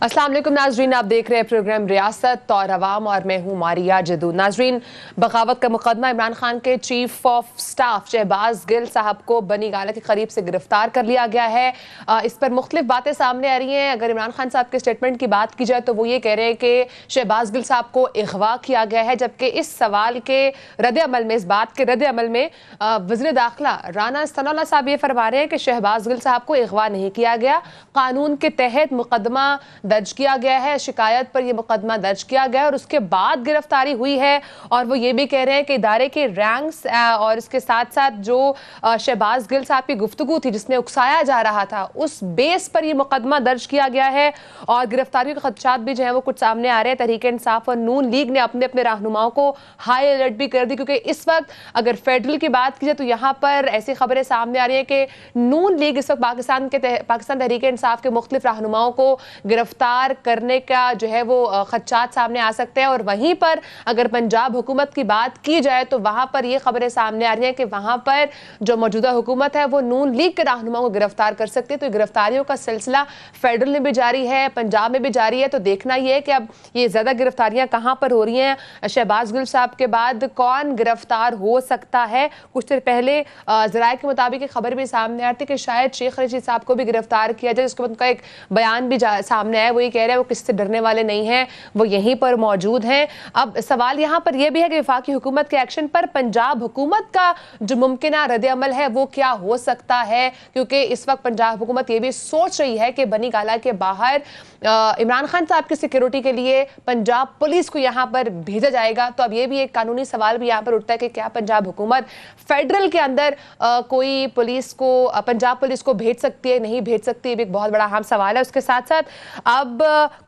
अस्सलाम वालेकुम नाजरीन, आप देख रहे हैं प्रोग्राम रियासत और अवाम और मैं हूं मारिया जदू। नाजरीन, बगावत का मुकदमा इमरान खान के chief of staff Shahbaz Gill साहब को बनी गाला के करीब से गिरफ्तार कर लिया गया है। इस पर मुख्तलिफ बातें सामने आ रही हैं। अगर इमरान खान साहब के स्टेटमेंट की बात की जाए तो वो ये कह रहे हैं कि शहबाज गिल साहब को अगवा किया गया है, जबकि इस सवाल के रद्द अमल में, इस बात के रद्द अमल में वज़ीर दाखिला राना सनाउल्लाह साहब ये फरमा रहे हैं कि शहबाज गिल साहब को अगवा नहीं किया गया, कानून के तहत मुकदमा दर्ज किया गया है, शिकायत पर यह मुकदमा दर्ज किया गया है और उसके बाद गिरफ्तारी हुई है। और वो ये भी कह रहे हैं कि इदारे के रैंक्स और इसके साथ साथ जो शहबाज गिल साहब की गुफ्तगू थी जिसमें उकसाया जा रहा था, उस बेस पर यह मुकदमा दर्ज किया गया है। और गिरफ्तारियों के खदशात भी जो है वो कुछ सामने आ रहे हैं। तहरीक इंसाफ और नून लीग ने अपने अपने रहनुमाओं को हाई अलर्ट भी कर दी, क्योंकि इस वक्त अगर फेडरल की बात की जाए तो यहाँ पर ऐसी खबरें सामने आ रही है कि नून लीग इस वक्त पाकिस्तान तहरीक इंसाफ के मुख्तलिफ रहनुमाओं को गिरफ्तार करने का जो है वो खदशात सामने आ सकते हैं। और वहीं पर अगर पंजाब हुकूमत की बात की जाए तो वहां पर ये खबरें सामने आ रही हैं कि वहां पर जो मौजूदा हुकूमत है वो नून लीग के रहनुमाओं को गिरफ्तार कर सकती है। तो गिरफ्तारियों का सिलसिला फेडरल में भी जारी है, पंजाब में भी जारी है। तो देखना यह है कि अब ये ज्यादा गिरफ्तारियां कहां पर हो रही हैं, शहबाज गिल साहब के बाद कौन गिरफ्तार हो सकता है। कुछ देर पहले जराये के मुताबिक खबर भी सामने आती कि शायद शेख रशीद साहब को भी गिरफ्तार किया जाए, जिसके बाद उनका एक बयान भी सामने आया। वो ये कह रहे हैं वो किससे डरने वाले नहीं हैं, वो यहीं पर मौजूद हैं। अब सवाल यहाँ पर यह भी है कि वफाकी हुकूमत के एक्शन पर पंजाब हुकूमत का जो मुमकिन रद्द अमल है वो क्या हो सकता है, क्योंकि इस वक्त पंजाब हुकूमत ये भी सोच रही है कि बनी गाला के बाहर इमरान खान साहब की सिक्योरिटी के लिए पंजाब पुलिस को यहाँ पर भेजा जाएगा। तो अब ये भी एक कानूनी सवाल भी यहाँ पर उठता है कि क्या पंजाब हुकूमत फेडरल के अंदर कोई पुलिस को, पंजाब पुलिस को भेज सकती है, नहीं भेज सकती, ये भी एक बहुत बड़ा अहम सवाल है। उसके साथ साथ अब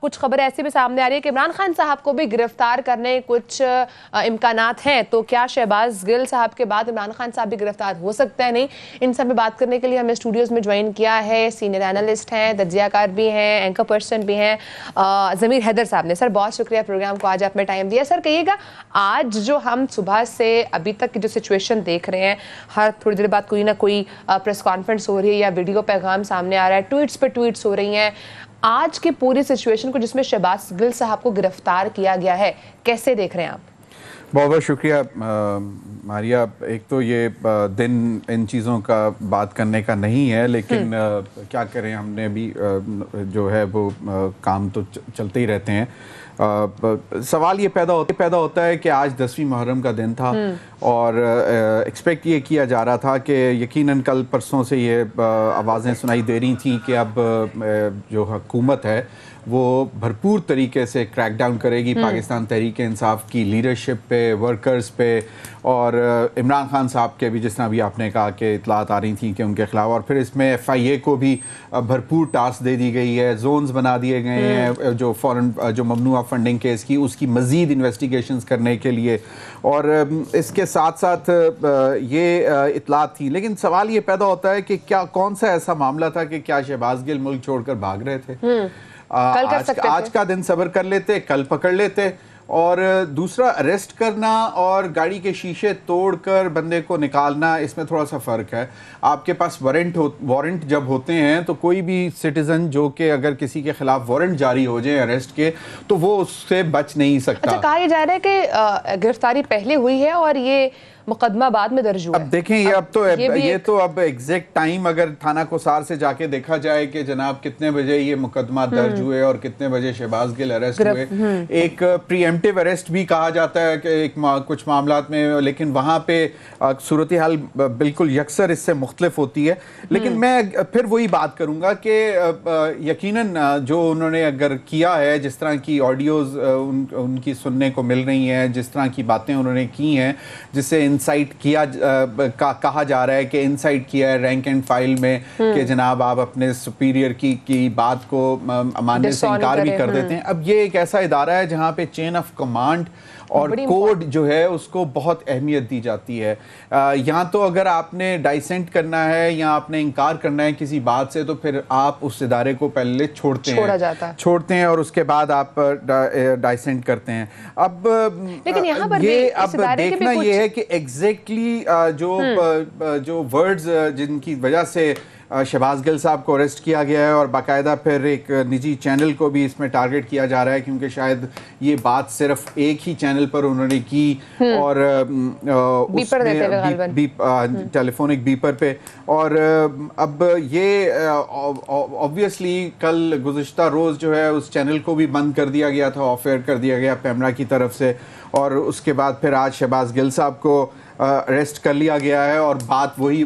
कुछ खबरें ऐसी भी सामने आ रही है कि इमरान खान साहब को भी गिरफ्तार करने कुछ इम्कानात हैं। तो क्या शहबाज गिल साहब के बाद इमरान खान साहब भी गिरफ्तार हो सकते हैं, नहीं, इन सब में बात करने के लिए हमें स्टूडियोज में ज्वाइन किया है सीनियर एनालिस्ट हैं, तज्जियाकार भी हैं, एंकर पर्सन भी हैं, ज़मीर हैदर साहब ने। सर बहुत शुक्रिया प्रोग्राम को आज आपने टाइम दिया। सर कहिएगा, आज जो हम सुबह से अभी तक की जो सिचुएशन देख रहे हैं, हर थोड़ी देर बाद कोई ना कोई प्रेस कॉन्फ्रेंस हो रही है या वीडियो पैगाम सामने आ रहा है, ट्वीट्स पे ट्वीट्स हो रही हैं, आज की पूरी सिचुएशन को जिसमें शहबाज गिल साहब को गिरफ्तार किया गया है, कैसे देख रहे हैं आप? बहुत बहुत शुक्रिया मारिया। एक तो ये दिन इन चीज़ों का बात करने का नहीं है, लेकिन क्या करें, हमने भी जो है वो काम तो चलते ही रहते हैं। सवाल ये पैदा होता है कि आज 10वीं मुहर्रम का दिन था और एक्सपेक्ट ये किया जा रहा था कि यकीनन कल परसों से ये आवाज़ें सुनाई दे रही थी कि अब जो हुकूमत है वो भरपूर तरीके से क्रैकडाउन करेगी पाकिस्तान तहरीक इंसाफ की लीडरशिप पे, वर्कर्स पे, और इमरान खान साहब के भी, जिस तरह भी आपने कहा कि इतलात आ रही थी कि उनके खिलाफ, और फिर इसमें FIA को भी भरपूर टास्क दे दी गई है, जोन्स बना दिए गए हैं जो फॉरेन जो ममनुआ फंडिंग केस की उसकी मज़ीद इन्वेस्टिगेशंस करने के लिए, और इसके साथ साथ ये इतलात थी। लेकिन सवाल ये पैदा होता है कि क्या कौन सा ऐसा मामला था कि क्या शहबाज गिल मुल्क छोड़कर भाग रहे थे? आज का दिन सब्र कर लेते, कल पकड़ लेते। और दूसरा, अरेस्ट करना और गाड़ी के शीशे तोड़कर बंदे को निकालना, इसमें थोड़ा सा फ़र्क है। आपके पास वारंट जब होते हैं तो कोई भी सिटीज़न जो कि अगर किसी के खिलाफ वारंट जारी हो जाए अरेस्ट के, तो वो उससे बच नहीं सकता। अच्छा, कहा जा रहा है कि गिरफ्तारी पहले हुई है और ये मुकदमा बाद में दर्ज हुआ है। अब देखें, ये तो अब एग्जैक्ट टाइम अगर थाना कोसार से जाके देखा जाए कि जनाब कितने बजे ये मुकदमा दर्ज हुए और कितने बजे शहबाज गिल अरेस्ट हुए। एक प्रीएम्प्टिव अरेस्ट भी कहा जाता है कि कुछ मामलात में, लेकिन वहाँ पे सूरत हाल बिल्कुल यकसर इससे मुख्तलिफ होती है। लेकिन मैं फिर वही बात करूँगा कि यकीनन जो उन्होंने अगर किया है, जिस तरह की ऑडियोज़ उनकी सुनने को मिल रही हैं, जिस तरह की बातें उन्होंने की हैं, जिससे इनसाइट किया कहा जा रहा है कि इनसाइट किया है रैंक एंड फाइल में कि जनाब आप अपने सुपीरियर की बात को मानने से इनकार भी कर देते हैं। अब ये एक ऐसा इदारा है जहां पे चेन ऑफ कमांड और कोड जो है उसको बहुत अहमियत दी जाती है। यहाँ तो अगर आपने डाइसेंट करना है या आपने इनकार करना है किसी बात से, तो फिर आप उस इदारे को पहले छोड़ते हैं और उसके बाद आप डाइसेंट करते हैं। अब लेकिन यहाँ पर ये अब देखना ये है कि एग्जैक्टली जो वर्ड्स जिनकी वजह से शहबाज गिल साहब को अरेस्ट किया गया है और बाकायदा फिर एक निजी चैनल को भी इसमें टारगेट किया जा रहा है, क्योंकि शायद ये बात सिर्फ एक ही चैनल पर उन्होंने की और उसमें टेलीफोनिक बीपर पे। और अब ये ऑब्वियसली कल गुज़िश्ता रोज़ जो है उस चैनल को भी बंद कर दिया गया था, ऑफ एयर कर दिया गया पैमरा की तरफ से, और उसके बाद फिर आज शहबाज गिल साहब को अरेस्ट कर लिया गया है और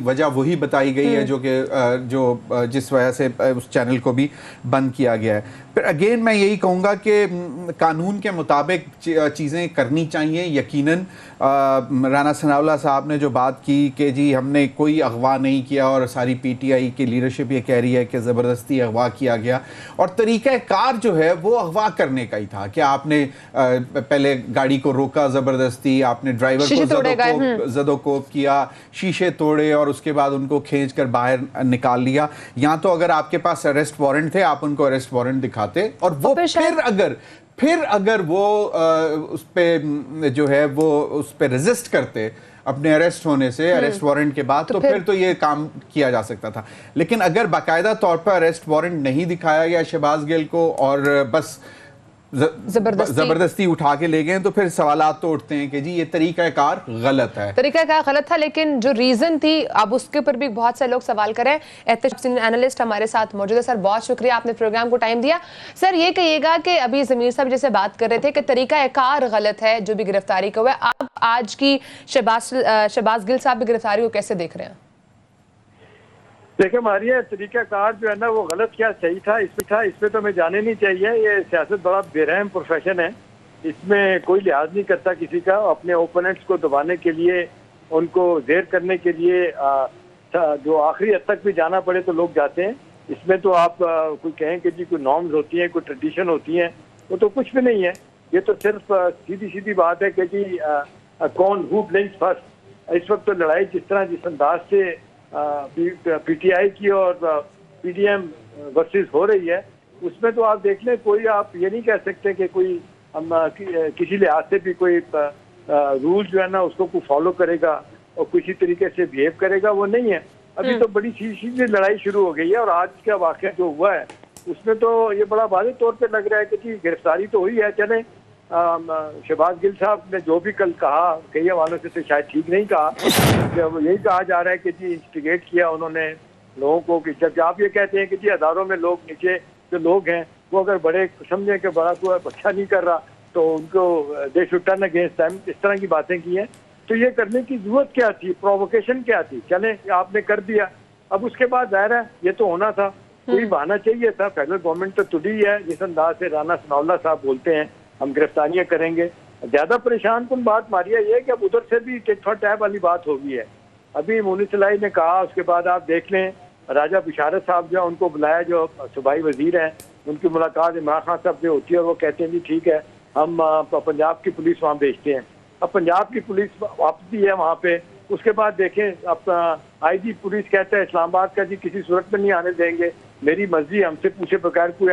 वजह वही बताई गई है जो जिस वजह से उस चैनल को भी बंद किया गया है। फिर अगेन मैं यही कहूँगा कि कानून के मुताबिक चीज़ें करनी चाहिए। यकीनन राना सनाउल्लाह साहब ने जो बात की कि जी हमने कोई अगवा नहीं किया और सारी पीटीआई की लीडरशिप ये कह रही है कि ज़बरदस्ती अगवा किया गया, और तरीक़ाकार जो है वो अगवा करने का ही था कि आपने पहले गाड़ी को रोका ज़बरदस्ती, आपने ड्राइवर को ज़दोकोप किया, शीशे तोड़े और उसके बाद उनको खींच कर बाहर निकाल लिया। या तो अगर आपके पास अरेस्ट वारंट थे आप उनको अरेस्ट वारंट दिखाते, और वो फिर अगर वो उस पे जो है वो उस पे रेजिस्ट करते अपने अरेस्ट होने से, अरेस्ट वारंट के बाद, तो फिर तो ये काम किया जा सकता था। लेकिन अगर बाकायदा तौर पर अरेस्ट वारंट नहीं दिखाया गया शहबाज गिल को और बस जबरदस्ती उठा के ले गए, तो फिर सवालात तो उठते हैं कि जी ये तरीकाकार गलत है। तरीकाकार गलत था, लेकिन जो रीजन थी अब उसके ऊपर भी बहुत से लोग सवाल करें। एनालिस्ट हमारे साथ मौजूद है। सर बहुत शुक्रिया, आपने प्रोग्राम को टाइम दिया। सर ये कहिएगा कि अभी ज़मीर साहब जैसे बात कर रहे थे कि तरीकाकार गलत है जो भी गिरफ्तारी का हुआ है, आप आज की शहबाज गिल साहब की गिरफ्तारी को कैसे देख रहे हैं? देखिए मारिया, तरीकाकार जो है ना वो गलत क्या सही था इसमें तो हमें जाने नहीं चाहिए। ये सियासत बड़ा बेरहम प्रोफेशन है, इसमें कोई लिहाज नहीं करता किसी का। अपने ओपोनेंट्स को दबाने के लिए, उनको जेर करने के लिए जो आखिरी हद तक भी जाना पड़े तो लोग जाते हैं। इसमें तो आप कोई कहें कि जी कोई नॉर्म्स होती हैं, कोई ट्रेडिशन होती हैं, वो तो कुछ भी नहीं है। ये तो सिर्फ सीधी बात है कि जी कौन हु ब्लिंक्स फर्स्ट। इस वक्त तो लड़ाई जिस अंदाज से पीटीआई की और पीडीएम वर्सेस हो रही है, उसमें तो आप देख लें, कोई आप ये नहीं कह सकते कि कोई किसी लिहाज से भी कोई रूल जो है ना उसको कोई फॉलो करेगा और किसी तरीके से बिहेव करेगा, वो नहीं है। अभी तो बड़ी सीधी लड़ाई शुरू हो गई है। और आज का वाक़या जो हुआ है उसमें तो ये बड़ा वाज़ेह तौर पे लग रहा है कि जी गिरफ्तारी तो हुई है। चले शहबाज गिल साहब ने जो भी कल कहा, कई हवालों से तो शायद ठीक नहीं कहा, जब यही कहा जा रहा है कि जी इंस्टिगेट किया उन्होंने लोगों को, कि जब आप ये कहते हैं कि जी हज़ारों में लोग, नीचे जो लोग हैं वो अगर बड़े समझें कि बड़ा कोई अच्छा नहीं कर रहा तो उनको they should turn against them, इस तरह की बातें की हैं। तो ये करने की जरूरत क्या थी, प्रोवोकेशन क्या थी? चले आपने कर दिया, अब उसके बाद जाहिर है ये तो होना था, कोई बहाना चाहिए था। फेडरल गवर्नमेंट तो तुड़ी है, जिस अंदाज से राना सनाउल्लाह साहब बोलते हैं हम गिरफ्तारियां करेंगे। ज्यादा परेशान कुन बात मारिया ये है कि अब उधर से भी टिट फॉर टैब वाली बात हो गई है। अभी मुनिसलाई ने कहा, उसके बाद आप देख लें राजा बिशारत साहब जो उनको बुलाया, जो सूबाई वजीर हैं, उनकी मुलाकात इमरान खान साहब से होती है और वो कहते हैं जी ठीक है हम पंजाब की पुलिस वहाँ भेजते हैं। अब पंजाब की पुलिस वापसी है वहाँ पे। उसके बाद देखें अब आईजी पुलिस कहता है इस्लामाबाद का जी किसी सूरत में नहीं आने देंगे, मेरी मर्जी, हमसे पूछे बगैर कोई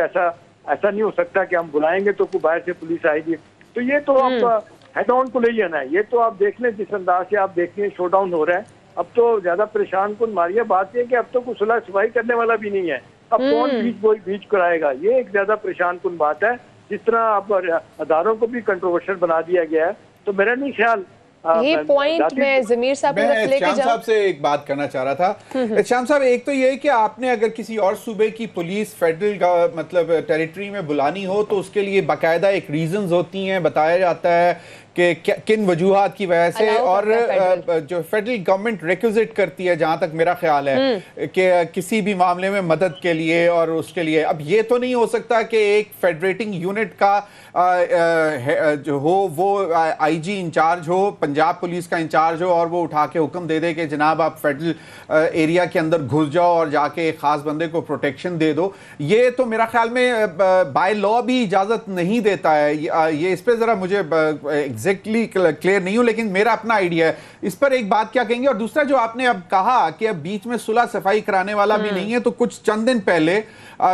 ऐसा नहीं हो सकता कि हम बुलाएंगे तो कोई बाहर से पुलिस आएगी। तो ये तो आप हेड ऑन को ले जाना है। ये तो आप देख लें जिस अंदाज से आप देख लें शो डाउन हो रहा है। अब तो ज्यादा परेशान कुन मारिया बात है कि अब तो कोई सुलह सफाई करने वाला भी नहीं है। अब कौन बीच कराएगा, ये एक ज्यादा परेशान कुन बात है। जिस तरह आप अदारों को भी कंट्रोवर्शियल बना दिया गया है, तो मेरा नहीं ख्याल ये पॉइंट मैं ज़मीर साहब श्याम साहब से एक बात करना चाह रहा था। श्याम साहब, एक तो ये कि आपने अगर किसी और सूबे की पुलिस फेडरल का मतलब टेरिटरी में बुलानी हो तो उसके लिए बाकायदा एक रीजंस होती हैं, बताया जाता है कि किन वजूहात की वजह से, और जो फेडरल गवर्नमेंट रिक्विजिट करती है, जहां तक मेरा ख्याल है कि किसी भी मामले में मदद के लिए और उसके लिए। अब ये तो नहीं हो सकता कि एक फेडरेटिंग यूनिट का जो हो वो आईजी इंचार्ज हो, पंजाब पुलिस का इंचार्ज हो, और वो उठा के हुक्म दे दे कि जनाब आप फेडरल एरिया के अंदर घुस जाओ और जाके एक खास बंदे को प्रोटेक्शन दे दो। ये तो मेरा ख्याल में बाय लॉ भी इजाजत नहीं देता है। ये इस पे जरा मुझे एग्जैक्टली क्लियर नहीं हूं, लेकिन मेरा अपना आइडिया है इस पर। एक बात क्या कहेंगे? और दूसरा जो आपने अब कहा कि अब बीच में सुलह सफाई कराने वाला भी नहीं है, तो कुछ चंद दिन पहले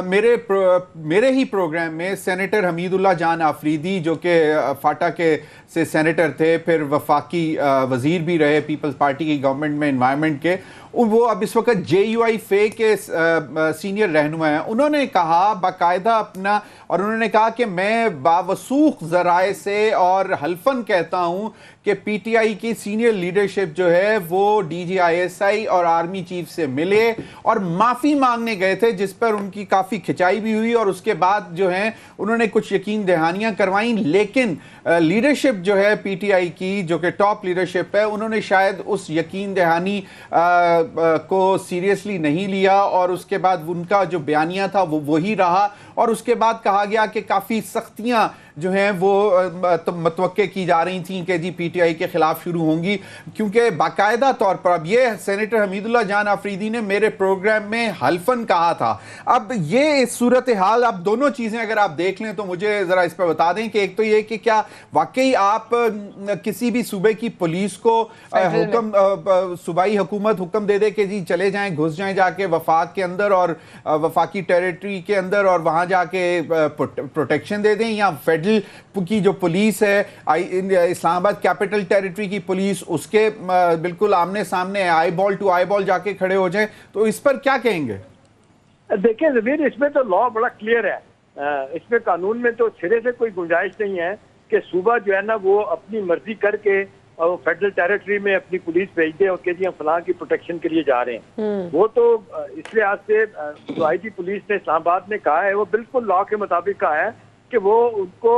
मेरे ही प्रोग्राम में सेनेटर हमीदुल्लाह जान आफरीदी, जो कि फाटा के से सेनेटर थे, फिर वफाकी वजीर भी रहे पीपल्स पार्टी की गवर्नमेंट में एनवायरनमेंट के, वो अब इस वक्त JUI फे के सीनियर रहनुमा हैं, उन्होंने कहा बाकायदा अपना, और उन्होंने कहा कि मैं बावसूख ज़राए से और हल्फन कहता हूं कि PTI की सीनियर लीडरशिप जो है वो DGISI और आर्मी चीफ से मिले और माफ़ी मांगने गए थे, जिस पर उनकी काफ़ी खिंचाई भी हुई और उसके बाद जो है उन्होंने कुछ यकीन दहानियां करवाई। लेकिन लीडरशिप जो है PTI की, जो कि टॉप लीडरशिप है, उन्होंने शायद उस यकीन दहानी को सीरियसली नहीं लिया और उसके बाद उनका जो बयानिया था वो वही रहा। और उसके बाद कहा गया कि काफ़ी सख्तियां जो हैं वो मतवक्के की जा रही थी कि जी PTI के खिलाफ शुरू होंगी, क्योंकि बाकायदा तौर पर अब ये सेनेटर हमीदुल्लाह जान आफरीदी ने मेरे प्रोग्राम में हल्फन कहा था। अब ये सूरत हाल, अब दोनों चीज़ें अगर आप देख लें तो मुझे ज़रा इस पर बता दें कि एक तो ये कि क्या वाकई आप किसी भी सूबे की पुलिस को सूबाई हुकूमत हुक्म दे दे कि जी चले जाएं, घुस जाएं जाके वफाक के अंदर और वफाकी टेरिटरी के अंदर और वहाँ जाके प्रोटेक्शन दे दें, या फेडरल की जो पुलिस है इस्लामाबाद कैपिटल टेरिटरी की पुलिस, उसके बिल्कुल आमने सामने eyeball to eyeball जाके खड़े हो जाएं? तो इस पर क्या कहेंगे? देखिए ज़मीर, इसमें तो लॉ बड़ा क्लियर है, इसमें कानून में तो सिरे से कोई गुंजाइश नहीं है कि सूबा जो है ना वो अपनी मर्जी करके और फेडरल टेरिटरी में अपनी पुलिस भेज दे और के जी हम फलां की प्रोटेक्शन के लिए जा रहे हैं। वो तो इस लिहाज से जो IG पुलिस ने इस्लामाबाद ने कहा है वो बिल्कुल लॉ के मुताबिक कहा है कि वो उनको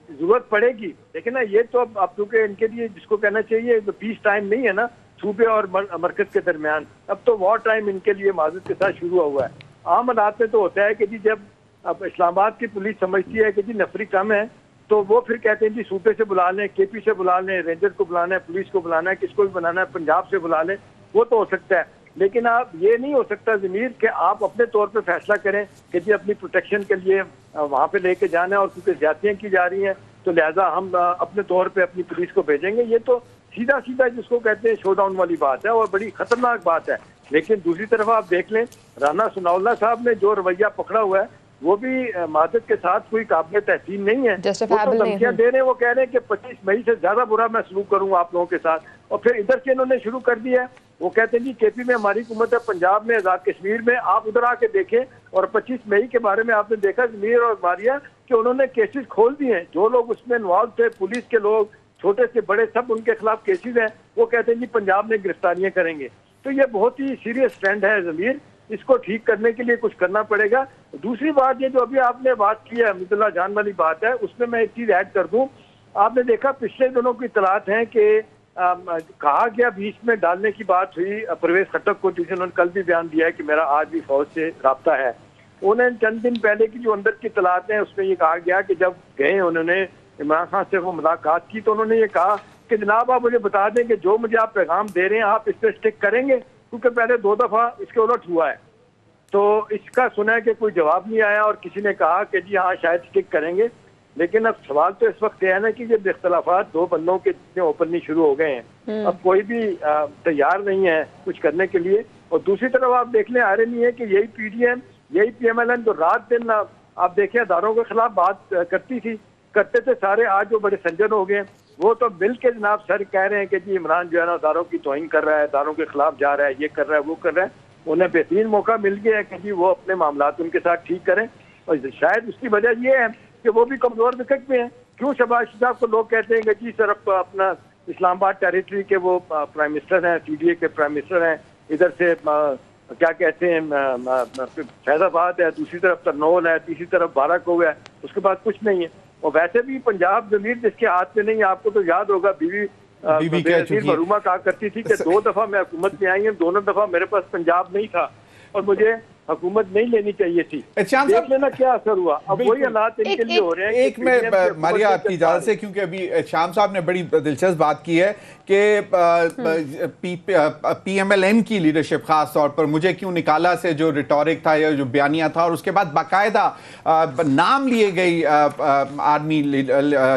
जरूरत पड़ेगी। लेकिन ना ये तो अब क्योंकि इनके लिए जिसको कहना चाहिए तो पीस टाइम नहीं है ना सूबे और मरकज के दरमियान, अब तो वॉर टाइम इनके लिए माजूद के साथ शुरू हुआ है। आम हालात में तो होता है कि जी जब अब इस्लामाबाद की पुलिस समझती है कि जी नफरी कम है तो वो फिर कहते हैं जी सूबे से बुला लें, KP से बुला लें, रेंजर को बुलाना है, पुलिस को बुलाना है, किसको भी बनाना है, पंजाब से बुला लें, वो तो हो सकता है। लेकिन आप ये नहीं हो सकता ज़मीर कि आप अपने तौर पे फैसला करें कि जी अपनी प्रोटेक्शन के लिए वहाँ पे लेके जाना है और क्योंकि ज्यादतियाँ की जा रही हैं तो लिहाजा हम अपने तौर पे अपनी पुलिस को भेजेंगे। ये तो सीधा सीधा जिसको कहते हैं शोडाउन वाली बात है और बड़ी खतरनाक बात है। लेकिन दूसरी तरफ आप देख लें, राना सनाउल्लाह साहब ने जो रवैया पकड़ा हुआ है वो भी मादत के साथ कोई काबिल तहसीन नहीं है। वो तो धमकियां दे रहे हैं, वो कह रहे हैं कि 25 मई से ज्यादा बुरा मैं सलूक करूंगा आप लोगों के साथ। और फिर इधर से इन्होंने शुरू कर दिया है, वो कहते हैं जी KP में हमारी हुकूमत है, पंजाब में, आजाद कश्मीर में, आप उधर आके देखें। और 25 मई के बारे में आपने देखा ज़मीर और मारिया कि उन्होंने केसेस खोल दिए हैं, जो लोग उसमें इन्वॉल्व थे, पुलिस के लोग, छोटे से बड़े, सब उनके खिलाफ केसेस हैं। वो कहते हैं जी पंजाब में गिरफ्तारियां करेंगे। तो ये बहुत ही सीरियस ट्रेंड है ज़मीर, इसको ठीक करने के लिए कुछ करना पड़ेगा। दूसरी बात ये जो अभी आपने बात की है हमीदुल्लाह जान वाली बात है, उसमें मैं एक चीज ऐड कर दूं। आपने देखा पिछले दिनों की इतलात हैं कि कहा गया बीच में डालने की बात हुई परवेज खट्टक को, जिसे उन्होंने कल भी बयान दिया है कि मेरा आज भी फौज से राब्ता है। उन्हें चंद दिन पहले की जो अंदर की इतलात हैं उसमें ये कहा गया कि जब गए उन्होंने इमरान खान से वो मुलाकात की तो उन्होंने ये कहा कि जनाब आप मुझे बता दें कि जो मुझे आप पैगाम दे रहे हैं आप इस पर स्टिक करेंगे, क्योंकि पहले 2 दफा इसके उलट हुआ है। तो इसका सुना है कि कोई जवाब नहीं आया और किसी ने कहा कि जी हाँ शायद स्टिक करेंगे। लेकिन अब सवाल तो इस वक्त यह है ना कि जब इख्तलाफात 2 बंदों के जितने ओपनली शुरू हो गए हैं, अब कोई भी तैयार नहीं है कुछ करने के लिए। और दूसरी तरफ आप देख लें, आयरनी है कि यही PDM, यही PMLN जो रात दिन आप देखें अदारों के खिलाफ बात करते थे सारे, आज जो बड़े संजन हो गए वो तो मिल के जनाब सर कह रहे हैं कि जी इमरान जो है ना अदारों की तौहीन कर रहा है, अदारों के खिलाफ जा रहा है, ये कर रहा है, वो कर रहा है। उन्हें बेहतरीन मौका मिल गया है कि जी वो अपने मामलात उनके साथ ठीक करें। और शायद उसकी वजह ये है कि वो भी कमजोर विकेट में है। क्यों शहबाज साहब को लोग कहते हैं कि जी सर अपना इस्लामाबाद टेरिटरी के वो प्राइम मिनिस्टर हैं, CDA के प्राइम मिनिस्टर हैं, इधर से क्या कहते हैं फैजाबाद है, दूसरी तरफ तरनौल है, तीसरी तरफ बाराकोट है, उसके बाद कुछ नहीं है। और वैसे भी पंजाब जमीर जिसके हाथ में नहीं है, आपको तो याद होगा बीवी मरूमा कहा करती थी कि 2 दफा मैं हुकूमत में आई हूँ, दोनों दफा मेरे पास पंजाब नहीं था और मुझे हुकूमत नहीं लेनी चाहिए थी। श्याम देख साहब, लेना क्या असर हुआ। अब बिल्कुल। वही हालात इनके लिए हो रहे हैं। एक मैं मारिया आपकी इजाजत से, क्योंकि अभी श्याम साहब ने बड़ी दिलचस्प बात की है कि पीएमएलएन की लीडरशिप खास तौर पर मुझे क्यों निकाला से जो रिटोरिक था या जो बयानिया था, और उसके बाद बाकायदा नाम लिए गई आर्मी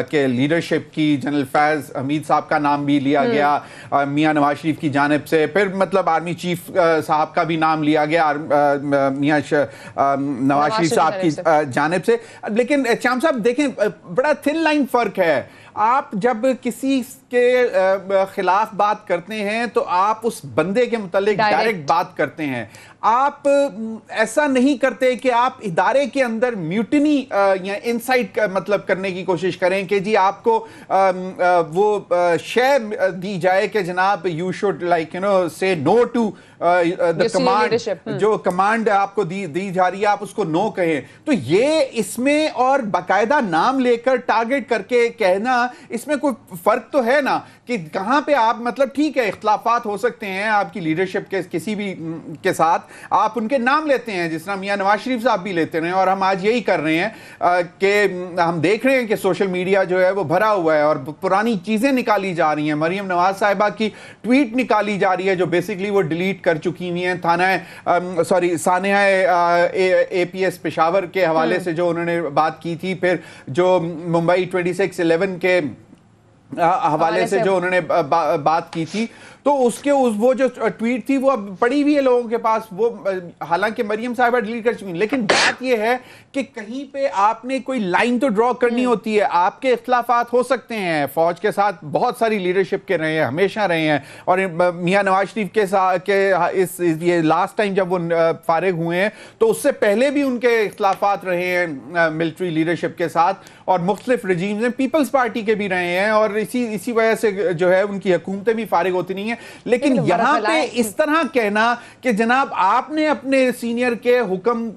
के लीडरशिप की, जनरल फैज हमीद साहब का नाम भी लिया गया मियां नवाज शरीफ की जानिब से, फिर मतलब आर्मी चीफ साहब का भी नाम लिया गया मियां नवाज शरीफ साहब की जानिब से। लेकिन श्याम साहब देखें, बड़ा थिन लाइन फर्क है। आप जब किसी के खिलाफ बात करते हैं तो आप उस बंदे के मुतालिक डायरेक्ट बात करते हैं। आप ऐसा नहीं करते कि आप इदारे के अंदर म्यूटिनी या इनसाइट मतलब करने की कोशिश करें कि जी आपको वो शय दी जाए कि जनाब यू शुड लाइक से नो टू द कमांड, जो कमांड आपको दी जा रही है आप उसको नो कहें। तो ये इसमें और बाकायदा नाम लेकर टारगेट करके कहना, इसमें कोई फर्क तो है ना कि कहां पे आप मतलब ठीक है इख्तलाफात हो सकते हैं आपकी लीडरशिप के किसी भी के साथ, आप उनके नाम लेते हैं जिस तरह मियां नवाज शरीफ साहब भी लेते हैं, और हम आज यही कर रहे हैं कि हम देख रहे हैं कि सोशल मीडिया जो है वो भरा हुआ है और पुरानी चीजें निकाली जा रही हैं। मरियम नवाज साहिबा की ट्वीट निकाली जा रही है जो बेसिकली वो डिलीट कर चुकी हुई हैं, सानिया APS पेशावर के हवाले से जो उन्होंने बात की थी, फिर जो मुंबई 26/11 के हवाले से जो उन्होंने बात की थी, तो उसके वो जो ट्वीट थी वो अब पड़ी हुई है लोगों के पास। वो हालांकि मरियम साहिबा डिलीट कर चुकी, लेकिन बात ये है कि कहीं पे आपने कोई लाइन तो ड्रॉ करनी होती है। आपके इख्तलाफात हो सकते हैं, फौज के साथ बहुत सारी लीडरशिप के रहे हैं, हमेशा रहे हैं, और मियां नवाज शरीफ के साथ के ये लास्ट टाइम जब वो फारिग हुए हैं तो उससे पहले भी उनके इख्तलाफात रहे हैं मिलिट्री लीडरशिप के साथ, और मुख्तलिफ रजीम्स में पीपल्स पार्टी के भी रहे हैं, और इसी वजह से जो है उनकी हुकूमतें भी फारिग होती नहीं है। लेकिन यहां पे इस तरह कहना कि जनाब आपने अपने सीनियर के हुक्म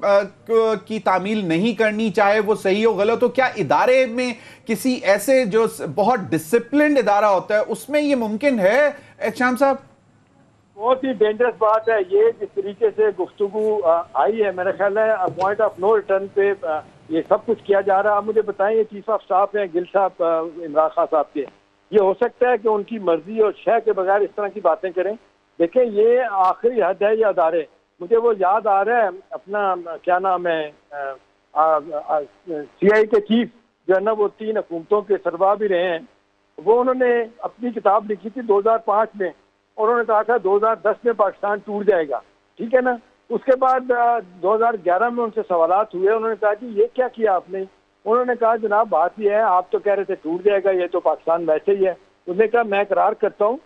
की तामील नहीं करनी, चाहे वो सही हो गलत हो, क्या इदारे में किसी ऐसे जो बहुत डिसिप्लिन्ड इदारा होता है उसमें ये मुमकिन है श्याम साहब? बहुत ही डेंजरस बात है ये, जिस तरीके से गुफ्तगू आई है, मेरा ख्याल है पॉइंट ऑफ नो रिटर्न पे ये सब कुछ किया जा रहा है। आप मुझे बताएं, ये चीफ ऑफ स्टाफ है गिल साहब, इमरान खान साहब के, ये हो सकता है कि उनकी मर्जी और शय के बगैर इस तरह की बातें करें? देखें, ये आखिरी हद है ये अदारे। मुझे वो याद आ रहा है अपना क्या नाम है CI के चीफ जो है ना, वो 3 हुकूमतों के सरबराह भी रहे हैं, वो उन्होंने अपनी किताब लिखी थी 2005 में, और उन्होंने कहा था 2010 में पाकिस्तान टूट जाएगा, ठीक है ना। उसके बाद 2011 में उनसे सवालात हुए, उन्होंने कहा कि ये क्या किया आपने? उन्होंने कहा जनाब बात यह है, आप तो कह रहे थे टूट जाएगा, ये तो पाकिस्तान वैसे ही है। उसने कहा मैं इकरार करता हूँ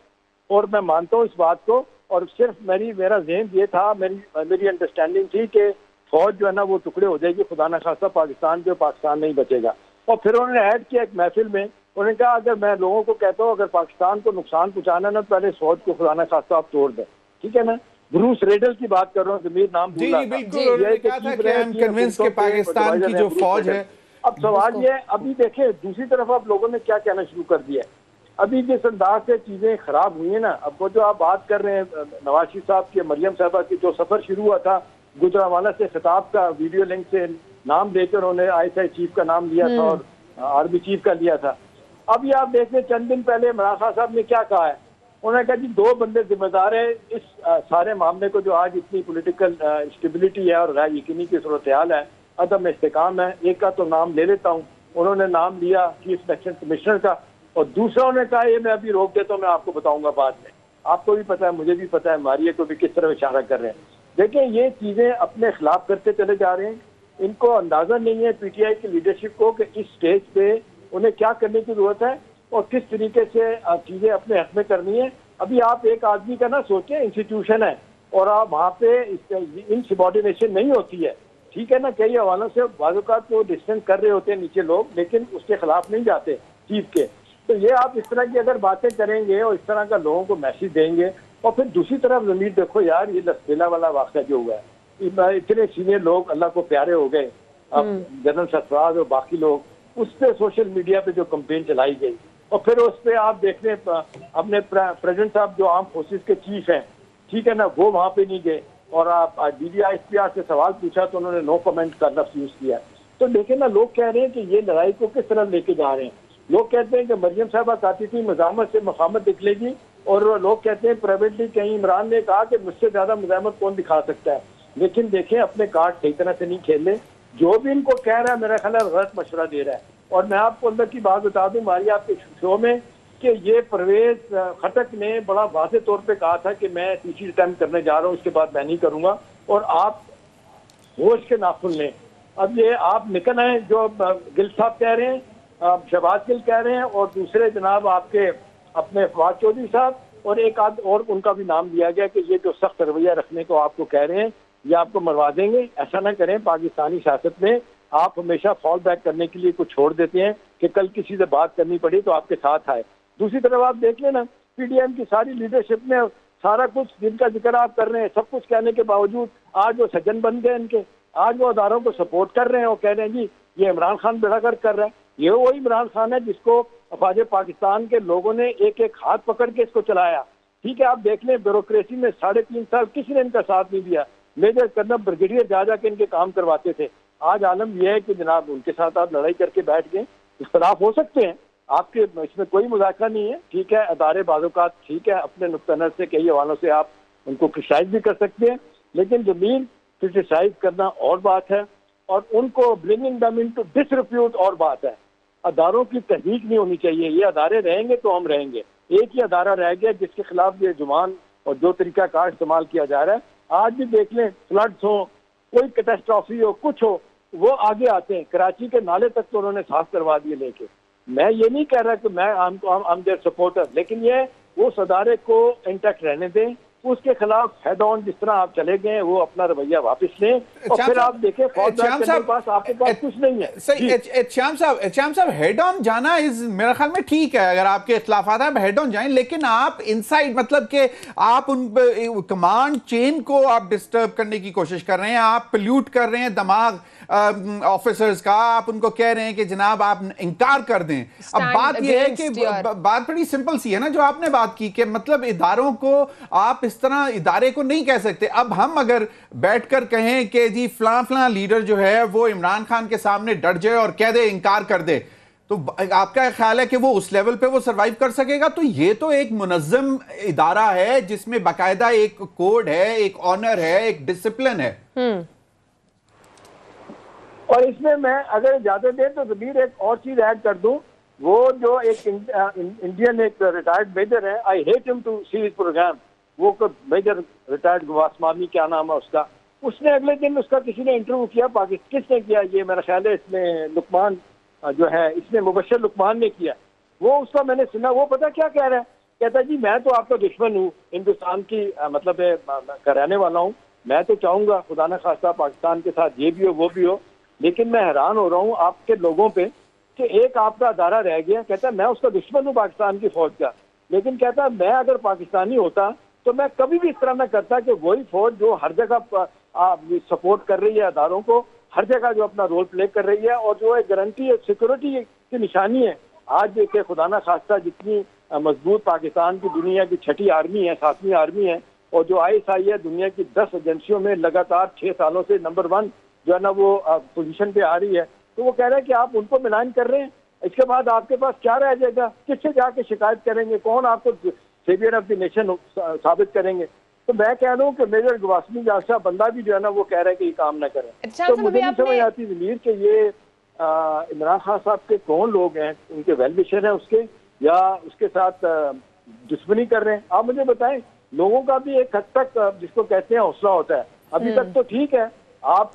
और मैं मानता हूँ इस बात को, और सिर्फ मेरा ज़हन ये था, मेरी अंडरस्टैंडिंग थी कि फौज जो है ना वो टुकड़े हो जाएगी, खुदा न खास्ता पाकिस्तान के, पाकिस्तान नहीं बचेगा। और फिर उन्होंने ऐड किया एक महफिल में, उन्होंने कहा अगर मैं लोगों को कहता हूँ अगर पाकिस्तान को नुकसान पहुँचाना ना, पहले इस फौज को खुदा न खास्ता आप तोड़ दें, ठीक है ना। ब्रूस रेडल की बात कर रहा हूँ, जमीर नाम भूल रहा था। पाकिस्तान की जो फौज है, अब सवाल ये है, अभी देखें दूसरी तरफ आप लोगों ने क्या कहना शुरू कर दिया। अभी जिस अंदाज से चीजें खराब हुई है ना, अब वो जो आप बात कर रहे हैं नवाज शरीफ साहब की, मरियम साहबा की, जो सफर शुरू हुआ था गुजरावाला से खिताब का, वीडियो लिंक से नाम लेकर उन्होंने ISI चीफ का नाम लिया था और आर्मी चीफ का लिया था। अब ये आप देख लें, चंद दिन पहले इमरान खान साहब ने क्या कहा है, उन्होंने कहा जी 2 बंदे जिम्मेदार हैं इस सारे मामले को, जो आज इतनी पॉलिटिकल स्टेबिलिटी है और राय यकीनी की सूरत हाल है, अदम इस्तेकाम है। एक का तो नाम ले लेता हूँ, उन्होंने नाम लिया चीफ इलेक्शन कमिश्नर का, और दूसरा उन्होंने कहा ये मैं अभी रोक देता हूँ, मैं आपको बताऊंगा बाद में। आपको भी पता है, मुझे भी पता है, मारिया को भी किस तरह इशारा कर रहे हैं। देखिए ये चीजें अपने खिलाफ करते चले जा रहे हैं, इनको अंदाजा नहीं है PTI की लीडरशिप को कि इस स्टेज पे उन्हें क्या करने की जरूरत है और किस तरीके से चीजें अपने हक में करनी है। अभी आप एक आदमी का ना सोचें, इंस्टीट्यूशन है और आप वहाँ पे इनसबॉर्डिनेशन नहीं होती है, ठीक है ना। कई हवालों से बाज़-औक़ात तो डिस्टेंस कर रहे होते हैं नीचे लोग, लेकिन उसके खिलाफ नहीं जाते चीफ के। तो ये आप इस तरह की अगर बातें करेंगे और इस तरह का लोगों को मैसेज देंगे, और फिर दूसरी तरफ ज़मीर देखो यार, ये लसबेला वाला वाक़या जो हुआ है, इतने सीनियर लोग अल्लाह को प्यारे हो गए, अब जनरल सरफराज और बाकी लोग, उस पर सोशल मीडिया पे जो कंपेन चलाई गई, और फिर उस पर आप देख लें अपने प्रेसिडेंट साहब जो आर्म फोर्सेस के चीफ हैं, ठीक है ना, वो वहाँ पे नहीं गए। और आप DDISPR से सवाल पूछा तो उन्होंने नो कमेंट का लफ्ज यूज किया। तो देखिए ना, लोग कह रहे हैं कि ये लड़ाई को किस तरह लेके जा रहे हैं। लोग कहते हैं कि मरियम साहबा कहती थी मज़ामत से मफामत निकलेगी, और लोग कहते हैं प्राइवेटली कहीं इमरान ने कहा कि मुझसे ज्यादा मज़ामत कौन दिखा सकता है। लेकिन देखें, अपने कार्ड सही तरह से नहीं खेले। जो भी इनको कह रहा है मेरा ख्याल है गलत मशवरा दे रहा है। और मैं आपको अंदर की बात बता दूं मारिया, आपके शो में, कि ये परवेज खटक ने बड़ा वाज़े तौर पे कहा था कि मैं तीसरी अटैम्प्ट करने जा रहा हूँ, उसके बाद मैं नहीं करूंगा, और आप होश के नाखुन लें। अब ये आप निकल आए, जो गिल साहब कह रहे हैं, शहबाज गिल कह रहे हैं, और दूसरे जनाब आपके अपने फवाद चौधरी साहब, और एक आध और उनका भी नाम दिया गया कि ये जो सख्त रवैया रखने को आपको कह रहे हैं, ये आपको मरवा देंगे। ऐसा ना करें, पाकिस्तानी सियासत में आप हमेशा फॉल बैक करने के लिए कुछ छोड़ देते हैं कि कल किसी से बात करनी पड़ी तो आपके साथ आए। दूसरी तरफ आप देख लेना, PDM की सारी लीडरशिप में सारा कुछ जिनका जिक्र आप कर रहे हैं, सब कुछ कहने के बावजूद आज वो सज्जन बन गए इनके, आज वो अदारों को सपोर्ट कर रहे हैं और कह रहे हैं जी ये इमरान खान बेड़ागर्क कर रहा है। ये वही इमरान खान है जिसको अफवाज पाकिस्तान के लोगों ने एक एक हाथ पकड़ के इसको चलाया। ठीक है, आप देख लें, ब्यूरोक्रेसी में 3.5 साल किसी ने इनका साथ नहीं दिया। मेजर कर्नल ब्रिगेडियर जा के इनके काम करवाते थे। आज आलम यह है कि जनाब उनके साथ आप लड़ाई करके बैठ गए। इख्तलाफ हो सकते हैं आपके, इसमें कोई मुज़ाकरा नहीं है। ठीक है, अदारे बाज़-औक़ात ठीक है, अपने नुक्ता नज़र से कई हवालों से आप उनको क्रिटिसाइज भी कर सकते हैं, लेकिन ज़मीन क्रिटिसाइज करना और बात है, और उनको ब्रिंगिंग देम इनटू डिसरिप्यूट और बात है। अदारों की तहरीक नहीं होनी चाहिए। ये अदारे रहेंगे तो हम रहेंगे। एक ही अदारा रह गया जिसके खिलाफ ये जुबान और जो तरीका कार इस्तेमाल किया जा रहा है। आज भी देख लें, फ्लड्स हो, कोई कैटास्ट्रॉफी हो, कुछ हो, वो आगे आते हैं। कराची के नाले तक तो उन्होंने साफ करवा दिए लेके। मैं ये नहीं कह रहा कि मैं हम देयर सपोर्टर, लेकिन ये वो सदारे को इंटैक्ट रहने दें। उसके खिलाफ हेड ऑन जिस तरह आप चले गए, वो अपना रवैया वापस लें, और फिर आप देखें आपके पास कुछ नहीं है। सही श्याम साहब, हेड ऑन जाना इस मेरे ख्याल में ठीक है। अगर आपके इख्तिलाफात हैं हेड ऑन जाएं, लेकिन आप इनसाइड, मतलब कि आप उन कमांड चेन को आप डिस्टर्ब करने की कोशिश कर रहे हैं, आप पोल्यूट कर रहे हैं दिमाग ऑफिसर्स का। आप उनको कह रहे हैं कि जनाब आप इनकार कर दें। अब बात यह है कि बात बड़ी सिंपल सी है ना, जो आपने बात की कि मतलब इदारों को आप इस तरह इदारे को नहीं कह सकते। अब हम अगर बैठकर कहें कि जी फलां लीडर जो है वो इमरान खान के सामने डट जाए और कह दे, इनकार कर दे, तो आपका ख्याल है कि वो उस लेवल पे वो सरवाइव कर सकेगा? तो ये तो एक मुनज़्ज़म इदारा है जिसमें बाकायदा एक कोड है, एक ऑनर है, एक डिसिप्लिन है। और इसमें मैं अगर इजाजत दें तो ज़मीर एक और चीज ऐड कर दूं। वो जो एक इंडियन एक रिटायर्ड मेजर है, I hate him to see his programme, वो मेजर रिटायर्ड गवासमानी क्या नाम है उसका, उसने अगले दिन उसका किसी ने इंटरव्यू किया। पाकिस्तान किसने किया? ये मेरा ख्याल है इसमें लुकमान जो है, इसमें मुबशर लुकमान ने किया। वो उसका मैंने सुना, वो पता क्या कह रहा है, कहता जी मैं तो आपका दुश्मन हूँ, हिंदुस्तान की मतलब का रहने वाला हूँ। मैं तो चाहूंगा खुदा न खास्ता पाकिस्तान के साथ ये भी हो वो भी हो, लेकिन मैं हैरान हो रहा हूँ आपके लोगों पे कि एक आपका अदारा रह गया। कहता मैं उसका दुश्मन हूँ पाकिस्तान की फौज का, लेकिन कहता मैं अगर पाकिस्तानी होता तो मैं कभी भी इस तरह ना करता कि वही फौज जो हर जगह सपोर्ट कर रही है अदारों को, हर जगह जो अपना रोल प्ले कर रही है, और जो एक गारंटी सिक्योरिटी की निशानी है। आज देखिए खुदा ना खास्ता जितनी मजबूत पाकिस्तान की दुनिया की 6ठी आर्मी है, 7वीं आर्मी है, और जो ISI है दुनिया की 10 एजेंसियों में लगातार 6 सालों से नंबर 1 जो है ना वो पोजीशन पे आ रही है। तो वो कह रहे हैं कि आप उनको मिलान कर रहे हैं, इसके बाद आपके पास क्या रह जाएगा? किससे जाके शिकायत करेंगे? कौन आपको सेवियर ऑफ द नेशन साबित करेंगे? तो मैं कह रहा हूँ कि मेजर गवासमी जैसा बंदा भी जो है ना वो कह रहा है कि ये काम ना करें। तो मुझे नहीं समझ आती ज़मीर कि ये इमरान खान साहब के कौन लोग हैं, उनके वेल विशर हैं उसके, या उसके साथ दुश्मनी कर रहे हैं? आप मुझे बताएं। लोगों का भी एक हद तक जिसको कहते हैं हौसला होता है। अभी तक तो ठीक है, आप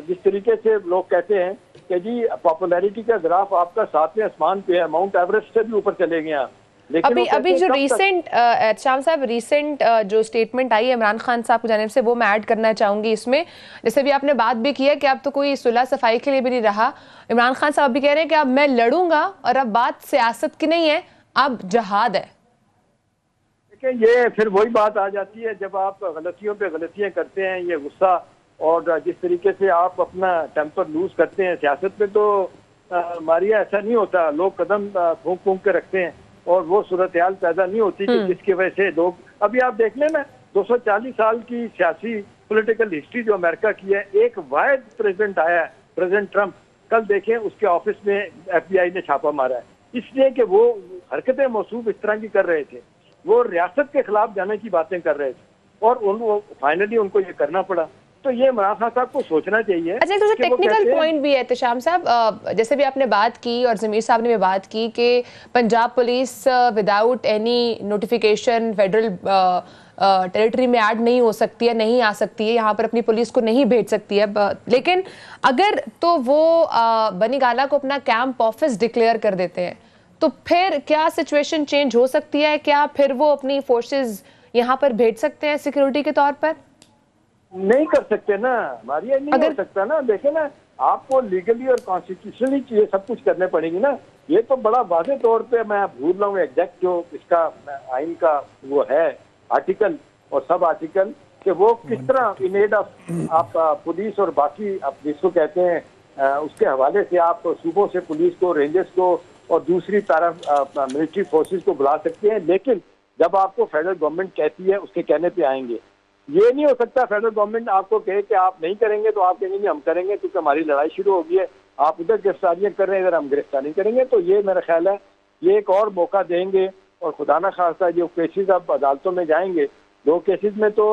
जिस तरीके से लोग कहते हैं कि जी पॉपुलैरिटी का ग्राफ आपका 7वें आसमान पे है, माउंट एवरेस्ट से भी ऊपर चले गए आप। अभी जो रीसेंट श्याम साहब रीसेंट जो स्टेटमेंट आई है इमरान खान साहब की जानिब से, वो मैं ऐड करना चाहूंगी इसमें। जैसे भी आपने बात भी किया कि अब तो कोई सुलह सफाई के लिए भी नहीं रहा। इमरान खान साहब भी कह रहे हैं कि अब मैं लड़ूंगा और अब बात सियासत की नहीं है, अब जहाद है। ये फिर वही बात आ जाती है जब आप गलतियों पे गलतियां करते हैं, ये गुस्सा और जिस तरीके से आप अपना टेम्पर लूज करते हैं। सियासत में तो मारिया ऐसा नहीं होता, लोग कदम फूंक फूंक के रखते हैं और वो सूरत हाल पैदा नहीं होती कि जिसकी वजह से लोग, अभी आप देख लें ना 240 साल की सियासी पॉलिटिकल हिस्ट्री जो अमेरिका की है, एक वाहिद प्रेसिडेंट आया है, प्रेसिडेंट ट्रंप, कल देखें उसके ऑफिस में FBI ने छापा मारा है, इसलिए कि वो हरकतें मौसूफ इस तरह की कर रहे थे, वो रियासत के खिलाफ जाने की बातें कर रहे थे और फाइनली उनको ये करना पड़ा। तो ये इमरान खान साहब को सोचना चाहिए। अच्छा, तो टेक्निकल पॉइंट भी है एहतशाम साहब, जैसे भी आपने बात की और जमीर साहब ने भी बात की कि Punjab police without any notification federal territory में ऐड नहीं हो सकती है, नहीं आ सकती है, यहाँ पर अपनी पुलिस को नहीं भेज सकती है, लेकिन अगर तो वो बनीगाला को अपना कैंप ऑफिस डिक्लेयर कर देते हैं तो फिर क्या सिचुएशन चेंज हो सकती है? क्या फिर वो अपनी फोर्सेस यहाँ पर भेज सकते हैं सिक्योरिटी के तौर पर? नहीं कर सकते ना मारिया, नहीं हो सकता ना। देखे ना, आपको लीगली और कॉन्स्टिट्यूशनली चीजें सब कुछ करने पड़ेंगी ना। ये तो बड़ा वाजे तौर पे, मैं भूल रहा हूँ एग्जैक्ट जो इसका आइन का वो है आर्टिकल और सब आर्टिकल, कि वो किस तरह इन एड ऑफ आप पुलिस और बाकी आप जिसको कहते हैं उसके हवाले से आप सूबों से पुलिस को, रेंजर्स को और दूसरी तरफ मिलिट्री फोर्सेस को बुला सकते हैं। लेकिन जब आपको फेडरल गवर्नमेंट कहती है उसके कहने पे आएंगे। ये नहीं हो सकता फेडरल गवर्नमेंट आपको कहे कि आप नहीं करेंगे तो आप कहेंगे हम करेंगे क्योंकि हमारी लड़ाई शुरू हो गई है, आप उधर गिरफ्तारियां कर रहे हैं, इधर हम गिरफ्तारी करेंगे। तो ये मेरा ख्याल है ये एक और मौका देंगे और खुदा न खास्ता जो केसेस अब अदालतों में जाएंगे, 2 केसेस में तो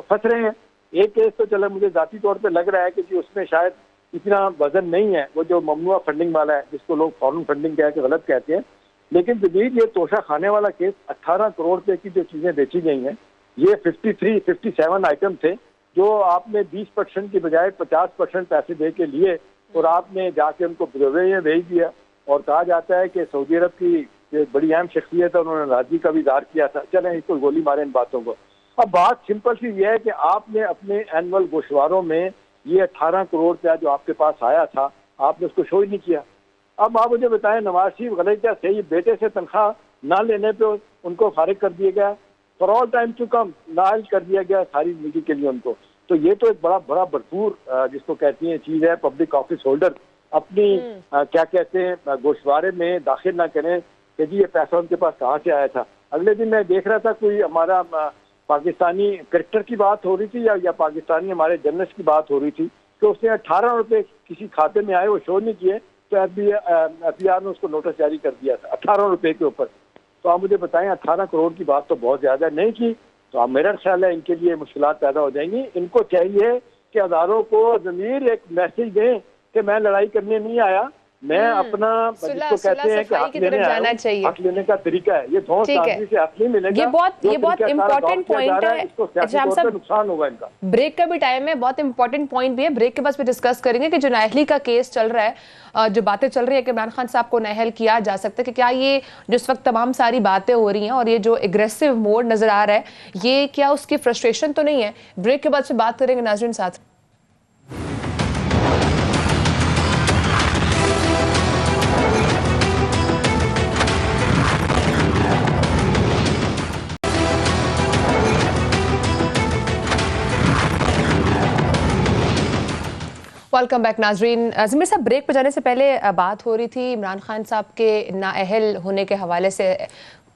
फंस रहे हैं। एक केस तो चलो मुझे जाती तौर पर लग रहा है कि उसमें शायद इतना वजन नहीं है, वो जो ममनुआ फंडिंग वाला है जिसको लोग फॉरेन फंडिंग कह के गलत कहते हैं। लेकिन जदीद ये तोशा खाने वाला केस 18 करोड़ रुपए की जो चीजें बेची गई हैं, ये 57 आइटम थे जो आपने 20% की बजाय 50% पैसे दे के लिए और आपने जाके उनको में भेज दिया। और कहा जाता है कि सऊदी अरब की बड़ी अहम शख्सियत है, उन्होंने नाराजगी का भी इजहार किया था। चलें इसको गोली मारे इन बातों को। अब बात सिंपल सी ये है कि आपने अपने एनुअल गोशवारों में ये 18 करोड़ रुपया जो आपके पास आया था, आपने उसको शो ही नहीं किया। अब आप मुझे बताएं, नवाज शरीफ गलत क्या सही, बेटे से तनख्वाह ना लेने पे उनको फारिग कर दिया गया, for all time to come nil कर दिया गया सारी जिंदगी के लिए उनको। तो ये तो एक बड़ा भरपूर जिसको कहती है चीज है, पब्लिक ऑफिस होल्डर अपनी क्या कहते हैं गोशवारे में दाखिल ना करें कि जी ये पैसा उनके पास कहाँ से आया था। अगले दिन मैं देख रहा था कोई हमारा पाकिस्तानी क्रिकेटर की बात हो रही थी या पाकिस्तानी हमारे जर्नलिस्ट की बात हो रही थी कि उसने 18 रुपए किसी खाते में आए, वो शो नहीं किए, तो FBI ने उसको नोटिस जारी कर दिया था 18 रुपए के ऊपर। तो आप मुझे बताएं 18 करोड़ की बात तो बहुत ज्यादा नहीं की, तो आप मेरा ख्याल है इनके लिए मुश्किलात पैदा हो जाएंगी। इनको चाहिए कि अदारों को ज़मीर एक मैसेज दें कि मैं लड़ाई करने नहीं आया, मैं अपना जिसको कहते हैं कि हक लेने आया हूं, हक लेने का तरीका है। ये धौंस आदमी से हक नहीं मिलेगा। ये बहुत इंपॉर्टेंट पॉइंट है। नुकसान होगा इनका। ब्रेक का भी टाइम है, बहुत इंपॉर्टेंट पॉइंट भी है। ब्रेक के बाद भी डिस्कस करेंगे कि जो नाअहली का केस चल रहा है, जो बातें चल रही है कि इमरान खान साहब को नाअहल किया जा सकता है, कि क्या ये जिस वक्त तमाम सारी बातें हो रही हैं और ये जो एग्रेसिव मोड नजर आ रहा है, ये क्या उसकी फ्रस्ट्रेशन तो नहीं है? ब्रेक के बाद से बात करेंगे नाज़रीन साथ। वेलकम बैक नाजरीन। ज़मीर साहब, ब्रेक पर जाने से पहले बात हो रही थी इमरान खान साहब के नाअहल होने के हवाले से।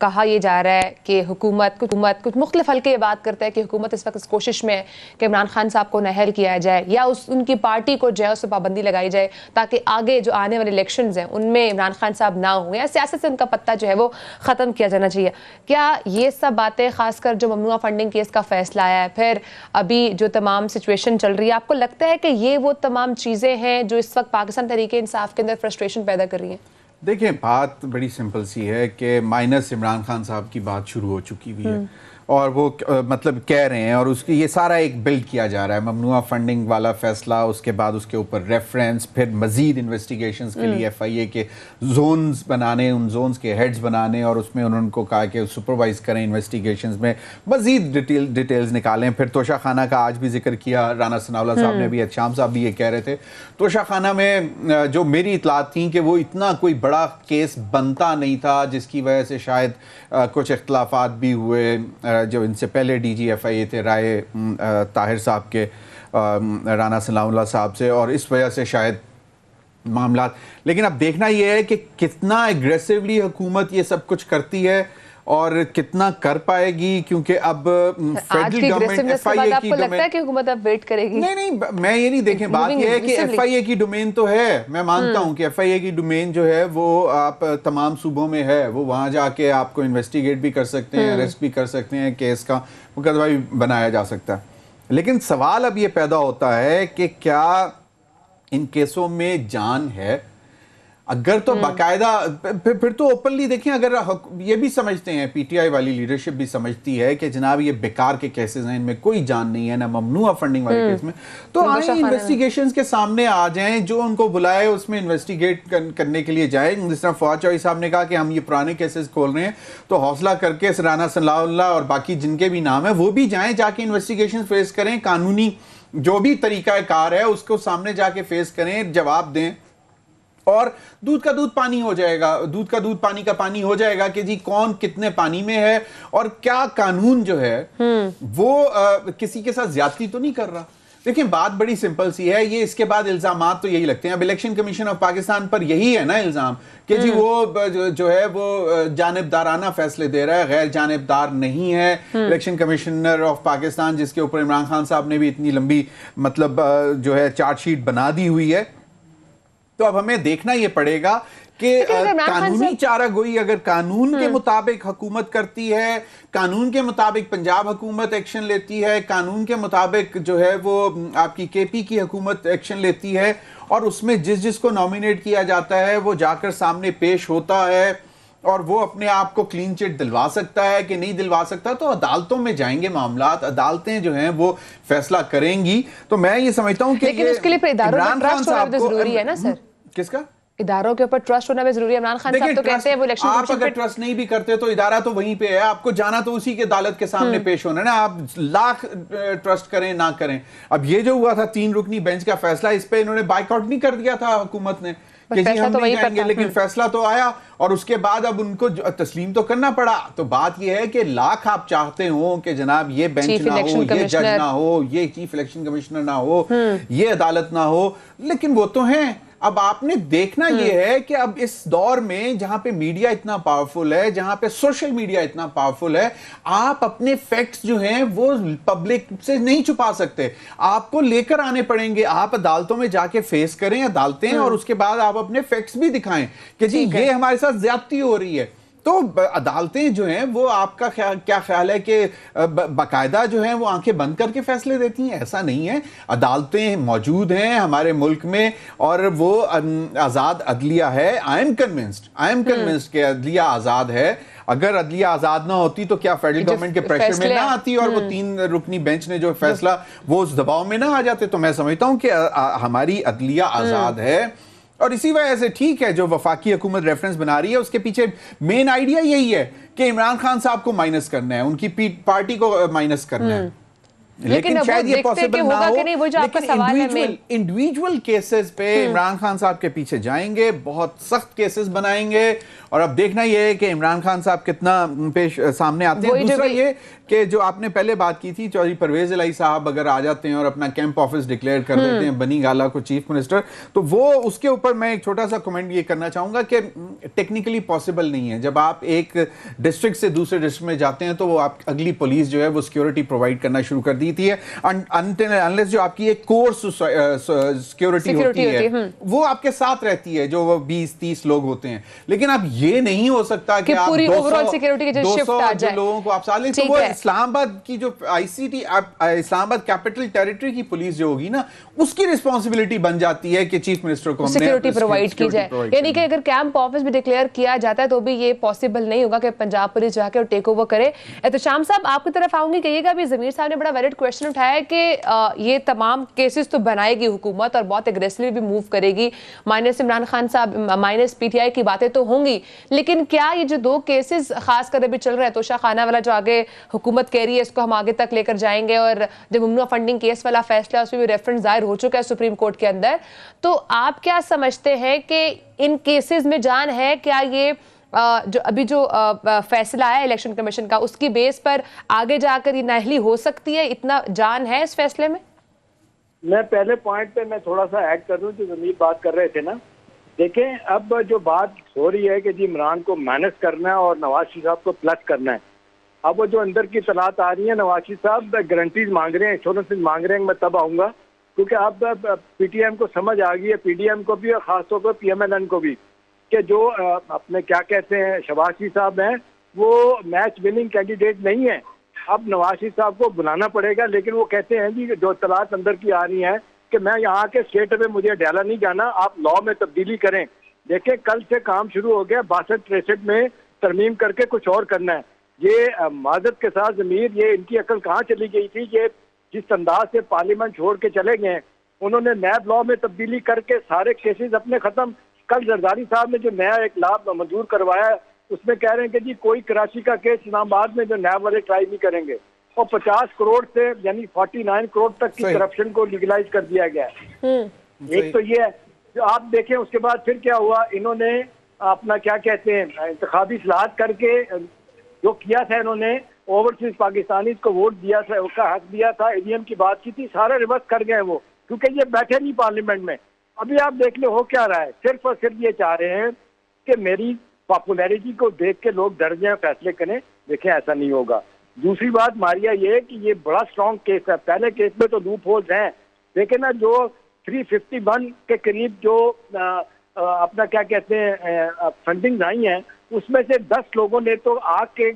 कहा यह जा रहा है कि हुकूमत कुछ मुख्तलिफ हल्के ये बात करता है कि हुकूमत इस वक्त इस कोशिश में है कि इमरान खान साहब को नाअहल किया जाए या उनकी पार्टी को जो है उस पर पाबंदी लगाई जाए ताकि आगे जो आने वाले इलेक्शंस हैं उनमें इमरान खान साहब ना हों या सियासत से उनका पत्ता जो है वो ख़त्म किया जाना चाहिए। क्या ये सब बातें, खासकर जो ममनुआ फंडिंग केस का फैसला आया है, फिर अभी जो तमाम सिचुएशन चल रही है, आपको लगता है कि ये वो तमाम चीज़ें हैं जो इस वक्त पाकिस्तान तहरीक इंसाफ के अंदर फ्रस्ट्रेशन पैदा कर रही हैं? देखिए, बात बड़ी सिंपल सी है कि माइनस इमरान खान साहब की बात शुरू हो चुकी हुई है और वो मतलब कह रहे हैं और उसकी ये सारा एक बिल्ड किया जा रहा है, ममनुआ फंडिंग वाला फैसला, उसके बाद उसके ऊपर रेफरेंस, फिर मजीद इन्वेस्टिगेशंस के लिए FIA के जोन्स बनाने, उन जोन्स के हेड्स बनाने और उसमें उनको कहा कि सुपरवाइज करें इन्वेस्टिगेशंस में, मजीद डिटेल्स निकालें। फिर तोशा खाना का आज भी जिक्र किया राना सनाउल्लाह साहब ने भी, एहतशाम साहब भी ये कह रहे थे। तोशा खाना में जो मेरी इतलात थी कि वो इतना कोई बड़ा केस बनता नहीं था, जिसकी वजह से शायद कुछ इख्तलाफात भी हुए जो इनसे पहले DG FIA थे राय ताहिर साहब के राना सनाउल्लाह साहब से, और इस वजह से शायद मामला। लेकिन अब देखना यह है कि कितना एग्रेसिवली हुकूमत ये सब कुछ करती है और कितना कर पाएगी, क्योंकि अब आज की aggressiveness के बाद आपको लगता है कि हुकूमत अब वेट करेगी? नहीं, मैं ये नहीं देखें, बात ये है कि FIA की डोमेन तो है, मैं मानता हूं कि FIA की डोमेन जो है वो आप तमाम सूबों में है, वो वहां जाके आपको इन्वेस्टिगेट भी कर सकते हैं, अरेस्ट भी कर सकते हैं, केस का मुकदमा भी बनाया जा सकता है। लेकिन सवाल अब ये पैदा होता है कि क्या इन केसों में जान है? अगर तो बाकायदा फिर तो ओपनली देखें, अगर ये भी समझते हैं, PTI वाली लीडरशिप भी समझती है कि जनाब ये बेकार के केसेस हैं, इनमें कोई जान नहीं है, ना ममनुआ फंडिंग वाले केस में, तो आए इन्वेस्टिगेशंस के सामने आ जाएं, जो उनको बुलाए उसमें इन्वेस्टिगेट करने के लिए जाए। जिस तरह फवाद चौधरी साहब ने कहा कि हम ये पुराने केसेस खोल रहे हैं, तो हौसला करके राना सनाउल्लाह और बाकी जिनके भी नाम है वो भी जाएं, जाके इन्वेस्टिगेशन फेस करें, कानूनी जो भी तरीका कार है उसको सामने जाके फेस करें, जवाब दें, और दूध का दूध पानी हो जाएगा, दूध का दूध पानी का पानी हो जाएगा कि जी कौन कितने पानी में है और क्या कानून जो है वो किसी के साथ ज्यादती तो नहीं कर रहा। देखिए बात बड़ी सिंपल सी है, ये इसके बाद इल्जामात तो यही लगते हैं। अब इलेक्शन कमीशन ऑफ पाकिस्तान पर यही है ना इल्जाम कि जी वो जो है वो जानिबदाराना फैसले दे रहा है, गैर जानिबदार नहीं है। इलेक्शन कमिश्नर ऑफ पाकिस्तान, जिसके ऊपर इमरान खान साहब ने भी इतनी लंबी मतलब जो है चार्जशीट बना दी हुई है, तो अब हमें देखना यह पड़ेगा कि कानूनी चारागोई अगर कानून के मुताबिक हुकूमत करती है, कानून के मुताबिक पंजाब हुकूमत एक्शन लेती है, कानून के मुताबिक जो है वो आपकी KP की हुकूमत एक्शन लेती है, और उसमें जिसको नॉमिनेट किया जाता है वो जाकर सामने पेश होता है और वो अपने आप को क्लीन चिट दिलवा सकता है कि नहीं दिलवा सकता, तो अदालतों में जाएंगे मामलात, अदालतें जो हैं वो फैसला करेंगी। तो मैं ये समझता हूं कि लेकिन उसके लिए इदारों पर ट्रस्ट होना भी जरूरी है ना सर? किसका? इदारों के ऊपर ट्रस्ट होना भी जरूरी है। इमरान खान साहब तो कहते हैं वो इलेक्शन आप अगर ट्रस्ट नहीं भी करते तो इदारा तो वहीं पे है, आपको जाना तो उसी के अदालत के सामने पेश होना है ना। आप लाख ट्रस्ट करें ना करें, अब ये जो हुआ था 3 रुकनी बेंच का फैसला, इस पे इन्होंने बाइकआउट नहीं कर दिया था हुकूमत ने कि जी हम नहीं जाएंगे, लेकिन फैसला तो आया और उसके बाद अब उनको तस्लीम तो करना पड़ा। तो बात यह है कि लाख आप चाहते हो कि जनाब ये बेंच ना हो, ये जज ना हो, ये चीफ इलेक्शन कमिश्नर ना हो, ये अदालत ना हो, लेकिन वो तो हैं। अब आपने देखना यह है कि अब इस दौर में जहां पे मीडिया इतना पावरफुल है, जहां पे सोशल मीडिया इतना पावरफुल है, आप अपने फैक्ट्स जो हैं वो पब्लिक से नहीं छुपा सकते, आपको लेकर आने पड़ेंगे। आप अदालतों में जाके फेस करें अदालतें, और उसके बाद आप अपने फैक्ट्स भी दिखाएं कि जी ये हमारे साथ ज्यादती हो रही है। तो अदालतें जो हैं वो आपका क्या ख्याल है कि बाकायदा जो हैं वो आंखें बंद करके फैसले देती हैं? ऐसा नहीं है, अदालतें मौजूद हैं हमारे मुल्क में और वो आज़ाद अदलिया है। आई एम कन्विंस्ड कि अदलिया आज़ाद है। अगर अदलिया आज़ाद ना होती तो क्या फेडरल गवर्नमेंट के प्रेशर में ना आती और वो 3 रुकनी बेंच ने जो फैसला वो उस दबाव में ना आ जाते? तो मैं समझता हूं कि हमारी अदलिया आज़ाद है, और इसी वजह से ठीक है जो वफाकी हुकूमत रेफरेंस बना रही है उसके पीछे मेन आइडिया यही है कि इमरान खान साहब को माइनस करना है, उनकी पार्टी को माइनस करना है। लेकिन शायद ये पॉसिबल ना हो, लेकिन इंडिविजुअल केसेस पे इमरान खान साहब के पीछे जाएंगे, बहुत सख्त केसेस बनाएंगे, और अब देखना ये है कि इमरान खान साहब कितना पेश सामने आते हैं। दूसरा ये कि जो आपने पहले बात की थी, चौधरी परवेज इलाही साहब अगर आ जाते हैं और अपना कैंप ऑफिस डिक्लेयर कर देते हैं बनी गाला को चीफ मिनिस्टर, तो वो उसके ऊपर मैं एक छोटा सा कमेंट ये करना चाहूंगा कि टेक्निकली पॉसिबल नहीं है। जब आप एक डिस्ट्रिक्ट से दूसरे डिस्ट्रिक्ट में जाते हैं तो वो आप अगली पुलिस जो है वो सिक्योरिटी प्रोवाइड करना शुरू कर दी थी, अनलेस जो आपकी एक कोर सिक्योरिटी होती है वो आपके साथ रहती है, जो 20-30 लोग होते हैं। लेकिन अब ये नहीं हो सकता कि आप 200 लोगों को आप साथ लें। तो वो इस्लामाबाद की जो ICT इस्लामाबाद कैपिटल टेरिटरी की पुलिस जो होगी ना, उसकी रिस्पांसिबिलिटी बन जाती है कि चीफ मिनिस्टर को सिक्योरिटी प्रोवाइड की जाए। यानी कि अगर कैंप ऑफिस भी डिक्लेयर किया जाता है तो भी ये पॉसिबल नहीं होगा कि पंजाब पुलिस जाके और टेक ओवर करे। एहतशाम साहब आपकी तरफ आऊंगी, कहिएगा अभी ज़मीर साहब ने बड़ा वैलिड क्वेश्चन उठाया है कि ये तमाम केसेस तो बनाएगी हुकूमत और बहुत एग्रेसिवली भी मूव करेगी, माइनस इमरान खान साहब, माइनस PTI की बातें तो होंगी, लेकिन क्या ये जो 2 केसेस खासकर अभी चल रहा है, तोशा खाना वाला जो आगे हुकूमत कह रही है इसको हम आगे तक लेकर जाएंगे, और जो ममनुआ फंडिंग केस वाला फैसला उसमें भी रेफरेंस दायर हो चुका है सुप्रीम कोर्ट के अंदर, तो आप क्या समझते हैं कि इन केसेस में जान है? क्या ये जो अभी जो फैसला आया इलेक्शन कमीशन का उसकी बेस पर आगे जाकर ये नाअहली हो सकती है? इतना जान है इस फैसले में? मैं पहले पॉइंट पे मैं थोड़ा सा ऐड कर दूं, जो ज़मीर बात कर रहे थे ना देखें, अब जो बात हो रही है कि जी इमरान को माइनस करना है और नवाज शरीफ साहब को प्लस करना है, अब वो जो अंदर की तलात आ रही है, नवाज शरीफ साहब गारंटीज मांग रहे हैं, एश्योरेंसेज मांग रहे हैं, मैं तब आऊँगा, क्योंकि अब पीटीएम को समझ आ गई है, पीडीएम को भी और ख़ासतौर पर पीएमएलएन को भी, कि जो अपने क्या कहते हैं शहबाज शरीफ साहब हैं, वो मैच विनिंग कैंडिडेट नहीं है। अब नवाज शरीफ साहब को बुलाना पड़ेगा, लेकिन वो कहते हैं जी जो तलात अंदर की आ रही हैं कि मैं यहाँ के स्टेट में मुझे डाला नहीं जाना, आप लॉ में तब्दीली करें। देखिए, कल से काम शुरू हो गया, 62-63 में तरमीम करके कुछ और करना है। ये माजत के साथ ज़मीर, ये इनकी अकल कहाँ चली गई थी? ये जिस अंदाज से पार्लियामेंट छोड़ के चले गए, उन्होंने नैब लॉ में तब्दीली करके सारे केसेस अपने ख़त्म। कल जरदारी साहब ने जो नया एक लाभ मंजूर करवाया, उसमें कह रहे हैं कि जी कोई कराची का केस इस्लामाबाद में जो नैब वाले ट्राई नहीं करेंगे, और 50 करोड़ से यानी 49 करोड़ तक की करप्शन को लीगलाइज कर दिया गया है। एक तो ये है, जो आप देखें उसके बाद फिर क्या हुआ, इन्होंने अपना क्या कहते हैं इंतखाबी इस्लाहत करके जो किया था, इन्होंने ओवरसीज पाकिस्तानी को वोट दिया था, उसका हक दिया था, ईवीएम की बात की थी, सारा रिवर्स कर गए वो, क्योंकि ये बैठे नहीं पार्लियामेंट में। अभी आप देख लो हो क्या रहा है, सिर्फ और सिर्फ ये चाह रहे हैं कि मेरी पॉपुलैरिटी को देख के लोग डर जाएं, फैसले करें। देखें, ऐसा नहीं होगा। दूसरी बात मारिया ये है कि ये बड़ा स्ट्रॉन्ग केस है, पहले केस में तो लूप होल्स हैं, लेकिन ना जो 351 के करीब जो अपना क्या कहते हैं फंडिंग आई हैं, उसमें से 10 लोगों ने तो आके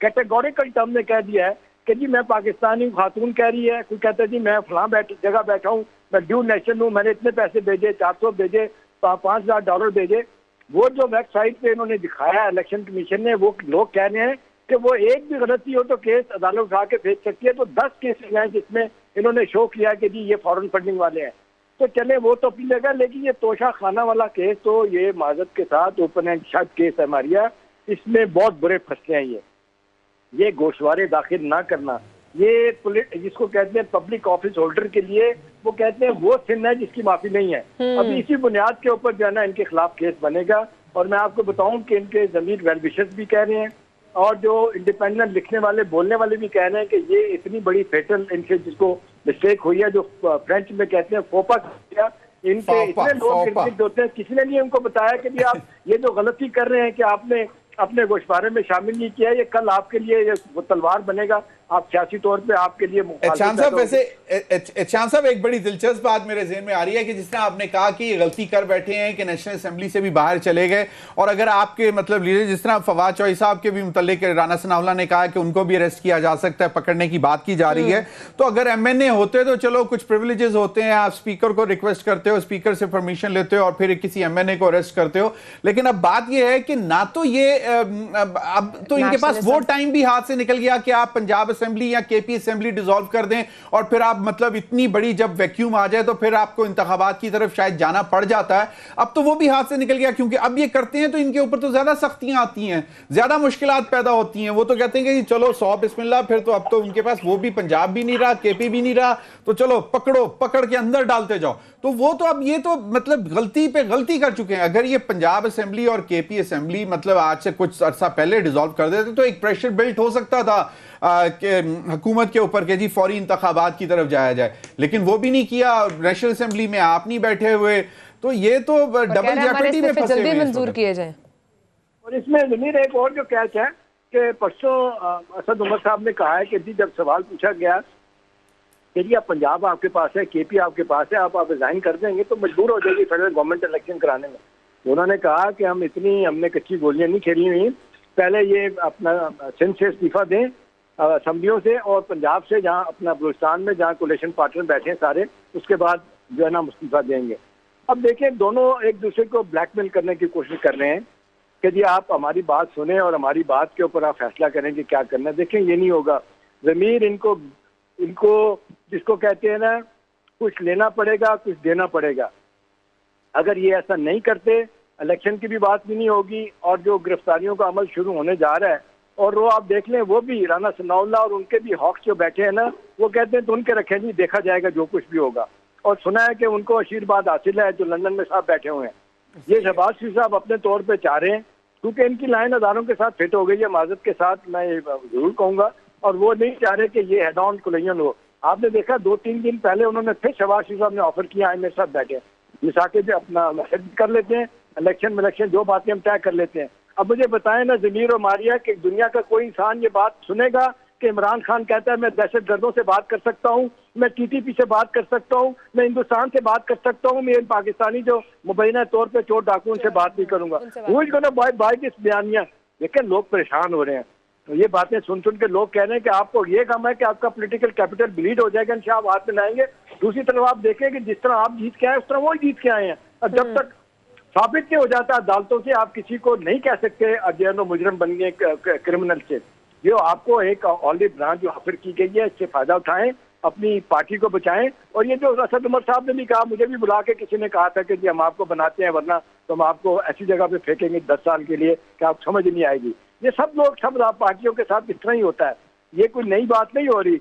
कैटेगोरिकल टर्म में कह दिया है कि जी मैं पाकिस्तानी खातून कह रही है, कोई कहता है जी मैं फलां जगह बैठा हूँ, मैं ड्यू नेशन हूँ, मैंने इतने पैसे भेजे, 400 भेजे, $5,000 भेजे। वो जो वेबसाइट पे इन्होंने दिखाया इलेक्शन कमीशन ने, वो लोग कह रहे हैं कि वो एक भी गलती हो तो केस अदालत उठा के भेज सकती है। तो 10 केसेस हैं जिसमें इन्होंने शो किया कि जी ये फॉरेन फंडिंग वाले हैं, तो चले वो तो पिलेगा, लेकिन ये तोशा खाना वाला केस तो ये माजत के साथ ओपन एंड शट केस है मारिया, इसमें बहुत बुरे फंसते हैं। ये गोशवारे दाखिल ना करना, ये जिसको कहते हैं पब्लिक ऑफिस होल्डर के लिए, वो कहते हैं वो सिन है जिसकी माफी नहीं है। अभी इसी बुनियाद के ऊपर जो है ना इनके खिलाफ केस बनेगा। और मैं आपको बताऊं कि इनके जमीर वेलविशर्स भी कह रहे हैं, और जो इंडिपेंडेंट लिखने वाले बोलने वाले भी कह रहे हैं कि ये इतनी बड़ी फेटल इनसे जिसको मिस्टेक हुई है, जो फ्रेंच में कहते हैं फोपा किया, इनके इतने लोग गिरफ्तार होते हैं, किसी ने नहीं उनको बताया कि भी आप ये जो गलती कर रहे हैं कि आपने अपने गोशवारे में शामिल नहीं किया, ये कल आपके लिए ये तलवार बनेगा, आप सियासी तौर पे आपके लिए एहसान साहब, वैसे एहसान साहब एक बड़ी दिलचस्प बात मेरे ज़हन में आ रही है कि जिस तरह आपने कहा कि ये गलती कर बैठे हैं कि नेशनल असेंबली से भी बाहर चले गए, और अगर आपके मतलब लीडर जिस तरह फवाद चौधरी साहब के भी मुतल्लिक राना सनाउल्लाह ने कहा कि उनको भी अरेस्ट किया जा सकता है, पकड़ने की बात की जा रही है, तो अगर एमएनए होते तो चलो कुछ प्रिविलेजेस होते हैं, आप स्पीकर को रिक्वेस्ट करते हो, स्पीकर से परमिशन लेते हो और फिर किसी एमएनए को अरेस्ट करते हो। लेकिन अब बात यह है कि ना तो ये अब तो इनके पास वो टाइम भी हाथ से निकल गया कि आप पंजाब असेंबली या केपी असेंबली डिसॉल्व कर दें, और फिर आप मतलब इतनी बड़ी जब वैक्यूम आ जाए तो फिर आपको इंतखाबात की तरफ शायद जाना पड़ जाता है। अब तो वो भी हाथ से निकल गया, क्योंकि अब ये करते हैं तो इनके ऊपर तो ज्यादा सख्तियां आती हैं, ज्यादा मुश्किलात पैदा होती हैं। वो तो कहते हैं कि चलो 100 बिस्मिल्लाह, फिर तो अब तो उनके पास वो भी पंजाब भी नहीं रहा, केपी भी नहीं रहा, तो चलो पकड़ के अंदर डालते जाओ। तो वो तो अब ये तो मतलब गलती पे गलती कर चुके हैं। अगर ये पंजाब असेंबली और केपी असेंबली मतलब आज से कुछ अर्सा पहले डिसॉल्व कर देते तो एक प्रेशर बिल्ट हो सकता था हुकूमत के ऊपर के जी फौरी इंतखाबात की तरफ जाया जाए, लेकिन वो भी नहीं किया। नेशनल असेंबली में आप नहीं बैठे हुए, तो ये तो डबल जेपटी में फंसे जल्दी मंजूर किए जाए। और इसमें जमीर एक और जो कैच है कि परसों असद उमर साहब ने कहा है कि जी जब सवाल पूछा गया कि जी आप पंजाब आपके पास है, केपी आपके पास है, आप रिजाइन कर देंगे तो मजबूर हो जाएगी फेडरल गवर्नमेंट इलेक्शन कराने में। उन्होंने कहा कि हमने कच्ची गोलियां नहीं खेली हुई, पहले ये अपना सिंध से इस्तीफा दें असेंबलियों से और पंजाब से, जहां अपना बलूचिस्तान में जहां कोलिशन पार्टनर बैठे हैं सारे, उसके बाद जो है ना इस्तीफा देंगे। अब देखें दोनों एक दूसरे को ब्लैकमेल करने की कोशिश कर रहे हैं कि जी आप हमारी बात सुने और हमारी बात के ऊपर आप फैसला करें कि क्या करना है। देखें ये नहीं होगा, जमीर इनको जिसको कहते हैं ना कुछ लेना पड़ेगा कुछ देना पड़ेगा। अगर ये ऐसा नहीं करते इलेक्शन की भी बात भी नहीं होगी, और जो गिरफ्तारियों का अमल शुरू होने जा रहा है, और वो आप देख लें वो भी राना सनाउल्लाह और उनके भी हॉक्स जो बैठे हैं ना, वो कहते हैं तो उनके रखें जी देखा जाएगा जो कुछ भी होगा। और सुना है कि उनको आशीर्वाद हासिल है जो लंदन में साहब बैठे हुए हैं। ये शहबाज शरीफ साहब अपने तौर पे चाह रहे हैं, क्योंकि इनकी लाइन अदारों के साथ फिट हो गई है, माजत के साथ मैं जरूर कहूँगा, और वो नहीं चाह रहे कि ये हेड ऑन कोलिजन हो। आपने देखा 2-3 दिन पहले उन्होंने फिर शहबाज शरीफ साहब ने ऑफर किया है मेरे साथ बैठे, मिसा के जो अपना कर लेते हैं, इलेक्शन जो बातें हम तय कर लेते हैं। अब मुझे बताएं ना ज़मीर और मारिया कि दुनिया का कोई इंसान ये बात सुनेगा कि इमरान खान कहता है मैं दहशतगर्दों से बात कर सकता हूँ, मैं टीटीपी से बात कर सकता हूँ, मैं हिंदुस्तान से बात कर सकता हूँ, मैं इन पाकिस्तानी जो मुबैना तौर पे चोर डाकुओं से बात नहीं करूंगा। वो इज बाय दिस बयानिया। लेकिन लोग परेशान हो रहे हैं, तो ये बातें सुन के लोग कह रहे हैं कि आपको ये काम है कि आपका पॉलिटिकल कैपिटल ब्लीड हो जाएगा, इंशाल्लाह आप हाथ में लाएंगे। दूसरी तरफ आप देखें कि जिस तरह आप जीत के आए उस तरह वो जीत के आए हैं। और जब तक साबित नहीं हो जाता अदालतों से, आप किसी को नहीं कह सकते अजैनो मुजरम बन गए क्रिमिनल से। ये आपको एक ऑलिव ब्रांच जो ऑफर की गई है, इससे फायदा उठाएं, अपनी पार्टी को बचाएं। और ये जो असद उमर साहब ने भी कहा, मुझे भी बुला के किसी ने कहा था कि जी हम आपको बनाते हैं वरना तो हम आपको ऐसी जगह पे फेंकेंगे 10 साल के लिए कि आप समझ नहीं आएगी। ये सब लोग सब पार्टियों के साथ इस तरह ही होता है, ये कोई नई बात नहीं हो रही।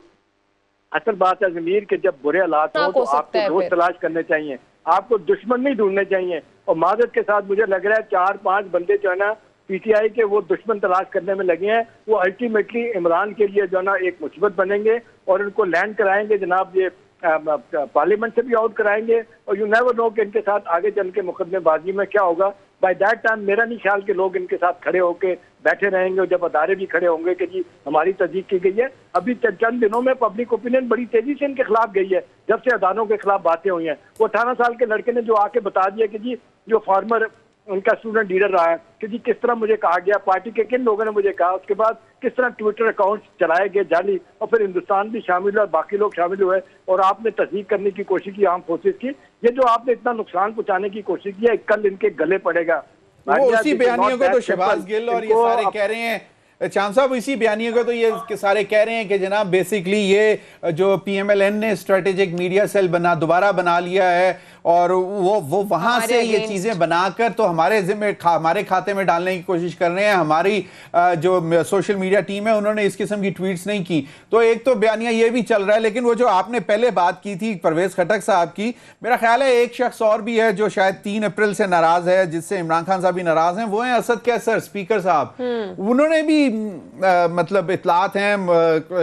असल बात है ज़मीर के जब बुरे हालात हो तो आपको रोज तलाश करने चाहिए, आपको दुश्मन नहीं ढूंढने चाहिए। और माजरत के साथ मुझे लग रहा है 4-5 बंदे जो है ना पीटीआई के वो दुश्मन तलाश करने में लगे हैं। वो अल्टीमेटली इमरान के लिए जो है ना एक मुसीबत बनेंगे और इनको लैंड कराएंगे जनाब, ये पार्लियामेंट से भी आउट कराएंगे। और यू नेवर नो कि इनके साथ आगे चल के मुकदमेबाजी में क्या होगा। बाय दैट टाइम मेरा नहीं ख्याल कि लोग इनके साथ खड़े होके बैठे रहेंगे, और जब अदारे भी खड़े होंगे कि जी हमारी तस्दीक की गई है। अभी चंद दिनों में पब्लिक ओपिनियन बड़ी तेजी से इनके खिलाफ गई है, जब से अदालों के खिलाफ बातें हुई हैं। वो 18 साल के लड़के ने जो आके बता दिया कि जी जो फॉर्मर उनका स्टूडेंट लीडर रहा है कि जी किस तरह मुझे कहा गया, पार्टी के किन लोगों ने मुझे कहा, उसके बाद किस तरह ट्विटर अकाउंट चलाए गए जाली, और फिर हिंदुस्तान भी शामिल हुआ, बाकी लोग शामिल हुए और आपने तस्दीक करने की कोशिश की आर्म फोर्सेस की। ये जो आपने इतना नुकसान पहुंचाने की कोशिश की है, कल इनके गले पड़ेगा। वो उसी बयानियों को तो शहबाज गिल और ये सारे कह रहे हैं, चांद साहब इसी बयानियों को तो ये सारे कह रहे हैं कि जनाब बेसिकली ये जो पीएमएलएन ने स्ट्रेटेजिक मीडिया सेल दोबारा बना लिया है और वो वहां से ये चीजें बनाकर तो हमारे खाते में डालने की कोशिश कर रहे हैं। हमारी जो सोशल मीडिया टीम है उन्होंने इस किस्म की ट्वीट्स नहीं की। तो एक तो बयानिया ये भी चल रहा है, लेकिन वो जो आपने पहले बात की थी परवेज खटक साहब की, मेरा ख्याल है एक शख्स और भी है जो शायद 3 अप्रैल से नाराज है, जिससे इमरान खान साहब भी नाराज हैं, वो है असद कैसर स्पीकर साहब। उन्होंने भी मतलब इतलात हैं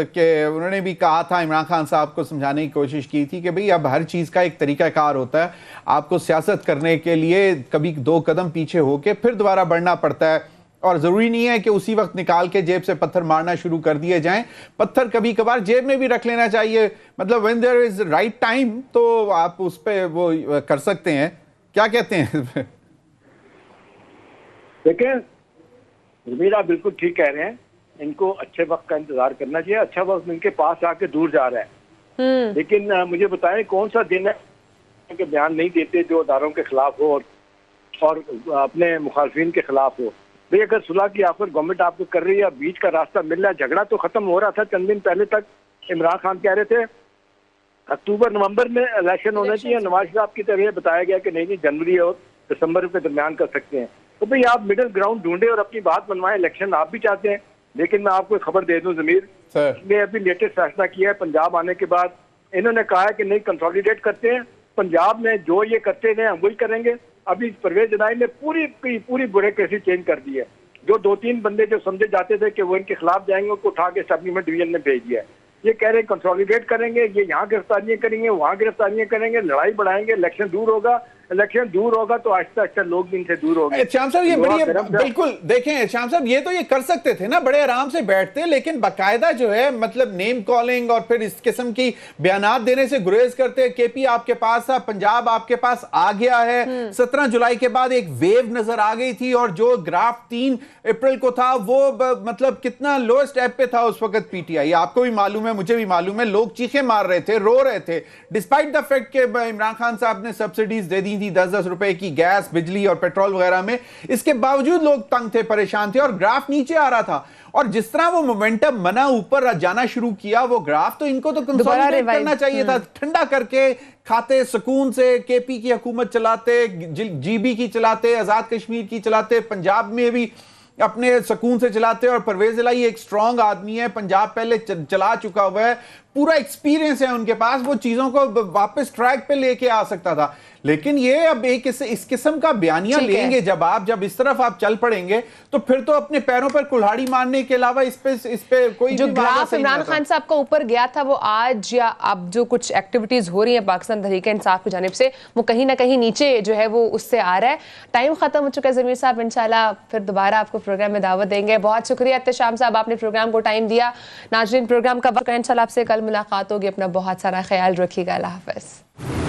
कि उन्होंने भी कहा था, इमरान खान साहब को समझाने की कोशिश की थी कि भाई अब हर चीज का एक तरीकाकार होता है, आपको सियासत करने के लिए कभी 2 कदम पीछे होके फिर दोबारा बढ़ना पड़ता है, और जरूरी नहीं है कि उसी वक्त निकाल के जेब से पत्थर मारना शुरू कर दिए जाएं। पत्थर कभी कभार जेब में भी रख लेना चाहिए, मतलब when there is right time तो आप उस पे वो कर सकते हैं। क्या कहते हैं? देखिए ज़मीर, आप बिल्कुल ठीक कह रहे हैं, इनको अच्छे वक्त का इंतजार करना चाहिए। अच्छा वक्त इनके पास आके दूर जा रहा है। लेकिन मुझे बताएं कौन सा दिन है कि बयान नहीं देते जो अदारों के खिलाफ हो और अपने मुखालफिन के खिलाफ हो। भाई अगर सुलह की ऑफर गवर्नमेंट आपको कर रही है, बीच का रास्ता मिल रहा है, झगड़ा तो खत्म हो रहा था चंद दिन पहले तक। इमरान खान कह रहे थे अक्टूबर-नवंबर में इलेक्शन होना चाहिए, नवाज शरीफ की तरह बताया गया कि नहीं जनवरी और दिसंबर के दरमियान कर सकते हैं। तो भाई आप मिडिल ग्राउंड ढूंढे और अपनी बात बनवाएं। इलेक्शन आप भी चाहते हैं, लेकिन मैं आपको खबर दे दूं ज़मीर, ने अभी लेटेस्ट फैसला किया है पंजाब आने के बाद। इन्होंने कहा है कि नहीं कंसोलिडेट करते हैं, पंजाब में जो ये करते हैं हम वही करेंगे। अभी परवेज इनायत ने पूरी ब्यूरोक्रेसी चेंज कर दी है। जो 2-3 बंदे जो समझे जाते थे कि वो इनके खिलाफ जाएंगे, उनको उठा के सप्लीमेंट डिवीजन में भेज दिया है। ये कह रहे हैं कंसोलिडेट करेंगे, ये यहाँ गिरफ्तारियां करेंगे, वहाँ गिरफ्तारियां करेंगे, लड़ाई बढ़ाएंगे, इलेक्शन दूर होगा तो आहिस्ता आहिस्ता लोग भी इनसे दूर होंगे। श्याम साहब ये बड़ी बिल्कुल देखें श्याम साहब, ये तो ये कर सकते थे ना, बड़े आराम से बैठते, लेकिन बाकायदा जो है मतलब नेम कॉलिंग और फिर इस किस्म की बयानात देने से गुरेज करते। केपी आपके पास था, पंजाब आपके पास आ गया है। 17 जुलाई के बाद एक वेव नजर आ गई थी, और जो ग्राफ 3 अप्रैल को था वो मतलब कितना लो स्टेप पे था उस वक्त पीटीआई। आपको भी मालूम है, मुझे भी मालूम है, लोग चीखे मार रहे थे, रो रहे थे, डिस्पाइट द फैक्ट के इमरान खान साहब ने सब्सिडीज दे दी थी 10-10 रुपए की गैस, बिजली और पेट्रोल वगैरह में। इसके बावजूद लोग तंग थे, परेशान थे, और ग्राफ नीचे आ रहा था। और जिस तरह वो मोमेंटम बना ऊपर जाना शुरू किया, वो ग्राफ तो इनको तो कंसोलिडेट करना चाहिए था, ठंडा करके खाते सुकून से। केपी की हुकूमत चलाते, जीबी की चलाते, आजाद कश्मीर की चलाते, पंजाब में भी अपने सुकून से चलाते। और परवेज इलाही एक स्ट्रांग आदमी है, पंजाब पहले चला चुका हुआ है, पूरा एक्सपीरियंस है उनके पास, वो चीजों को वापस ट्रैक पे लेके आ सकता था। लेकिन ये अब एक इस किस्म का बयानिया लेंगे जब इस तरफ आप चल पड़ेंगे, तो फिर तो अपने पैरों पर कुल्हाड़ी मारने के अलावा इस पे कोई जो ग्राफ इमरान खान साहब का ऊपर गया था, वो आज या अब जो कुछ एक्टिविटीज हो रही है पाकिस्तान तहरीक इंसाफ की जानिब से, वो कहीं ना कहीं नीचे जो है वो उससे आ रहा है। टाइम खत्म हो चुका है ज़मीर साहब, इंशाल्लाह फिर दोबारा आपको प्रोग्राम में दावत देंगे। बहुत शुक्रिया एहतशाम साहब, आपने प्रोग्राम को टाइम दिया। नाज़रीन, प्रोग्राम का वक्त, इंशाल्लाह आपसे कल मुलाकात होगी। अपना बहुत सारा ख्याल रखिएगा। अल्लाह हाफ़िज़।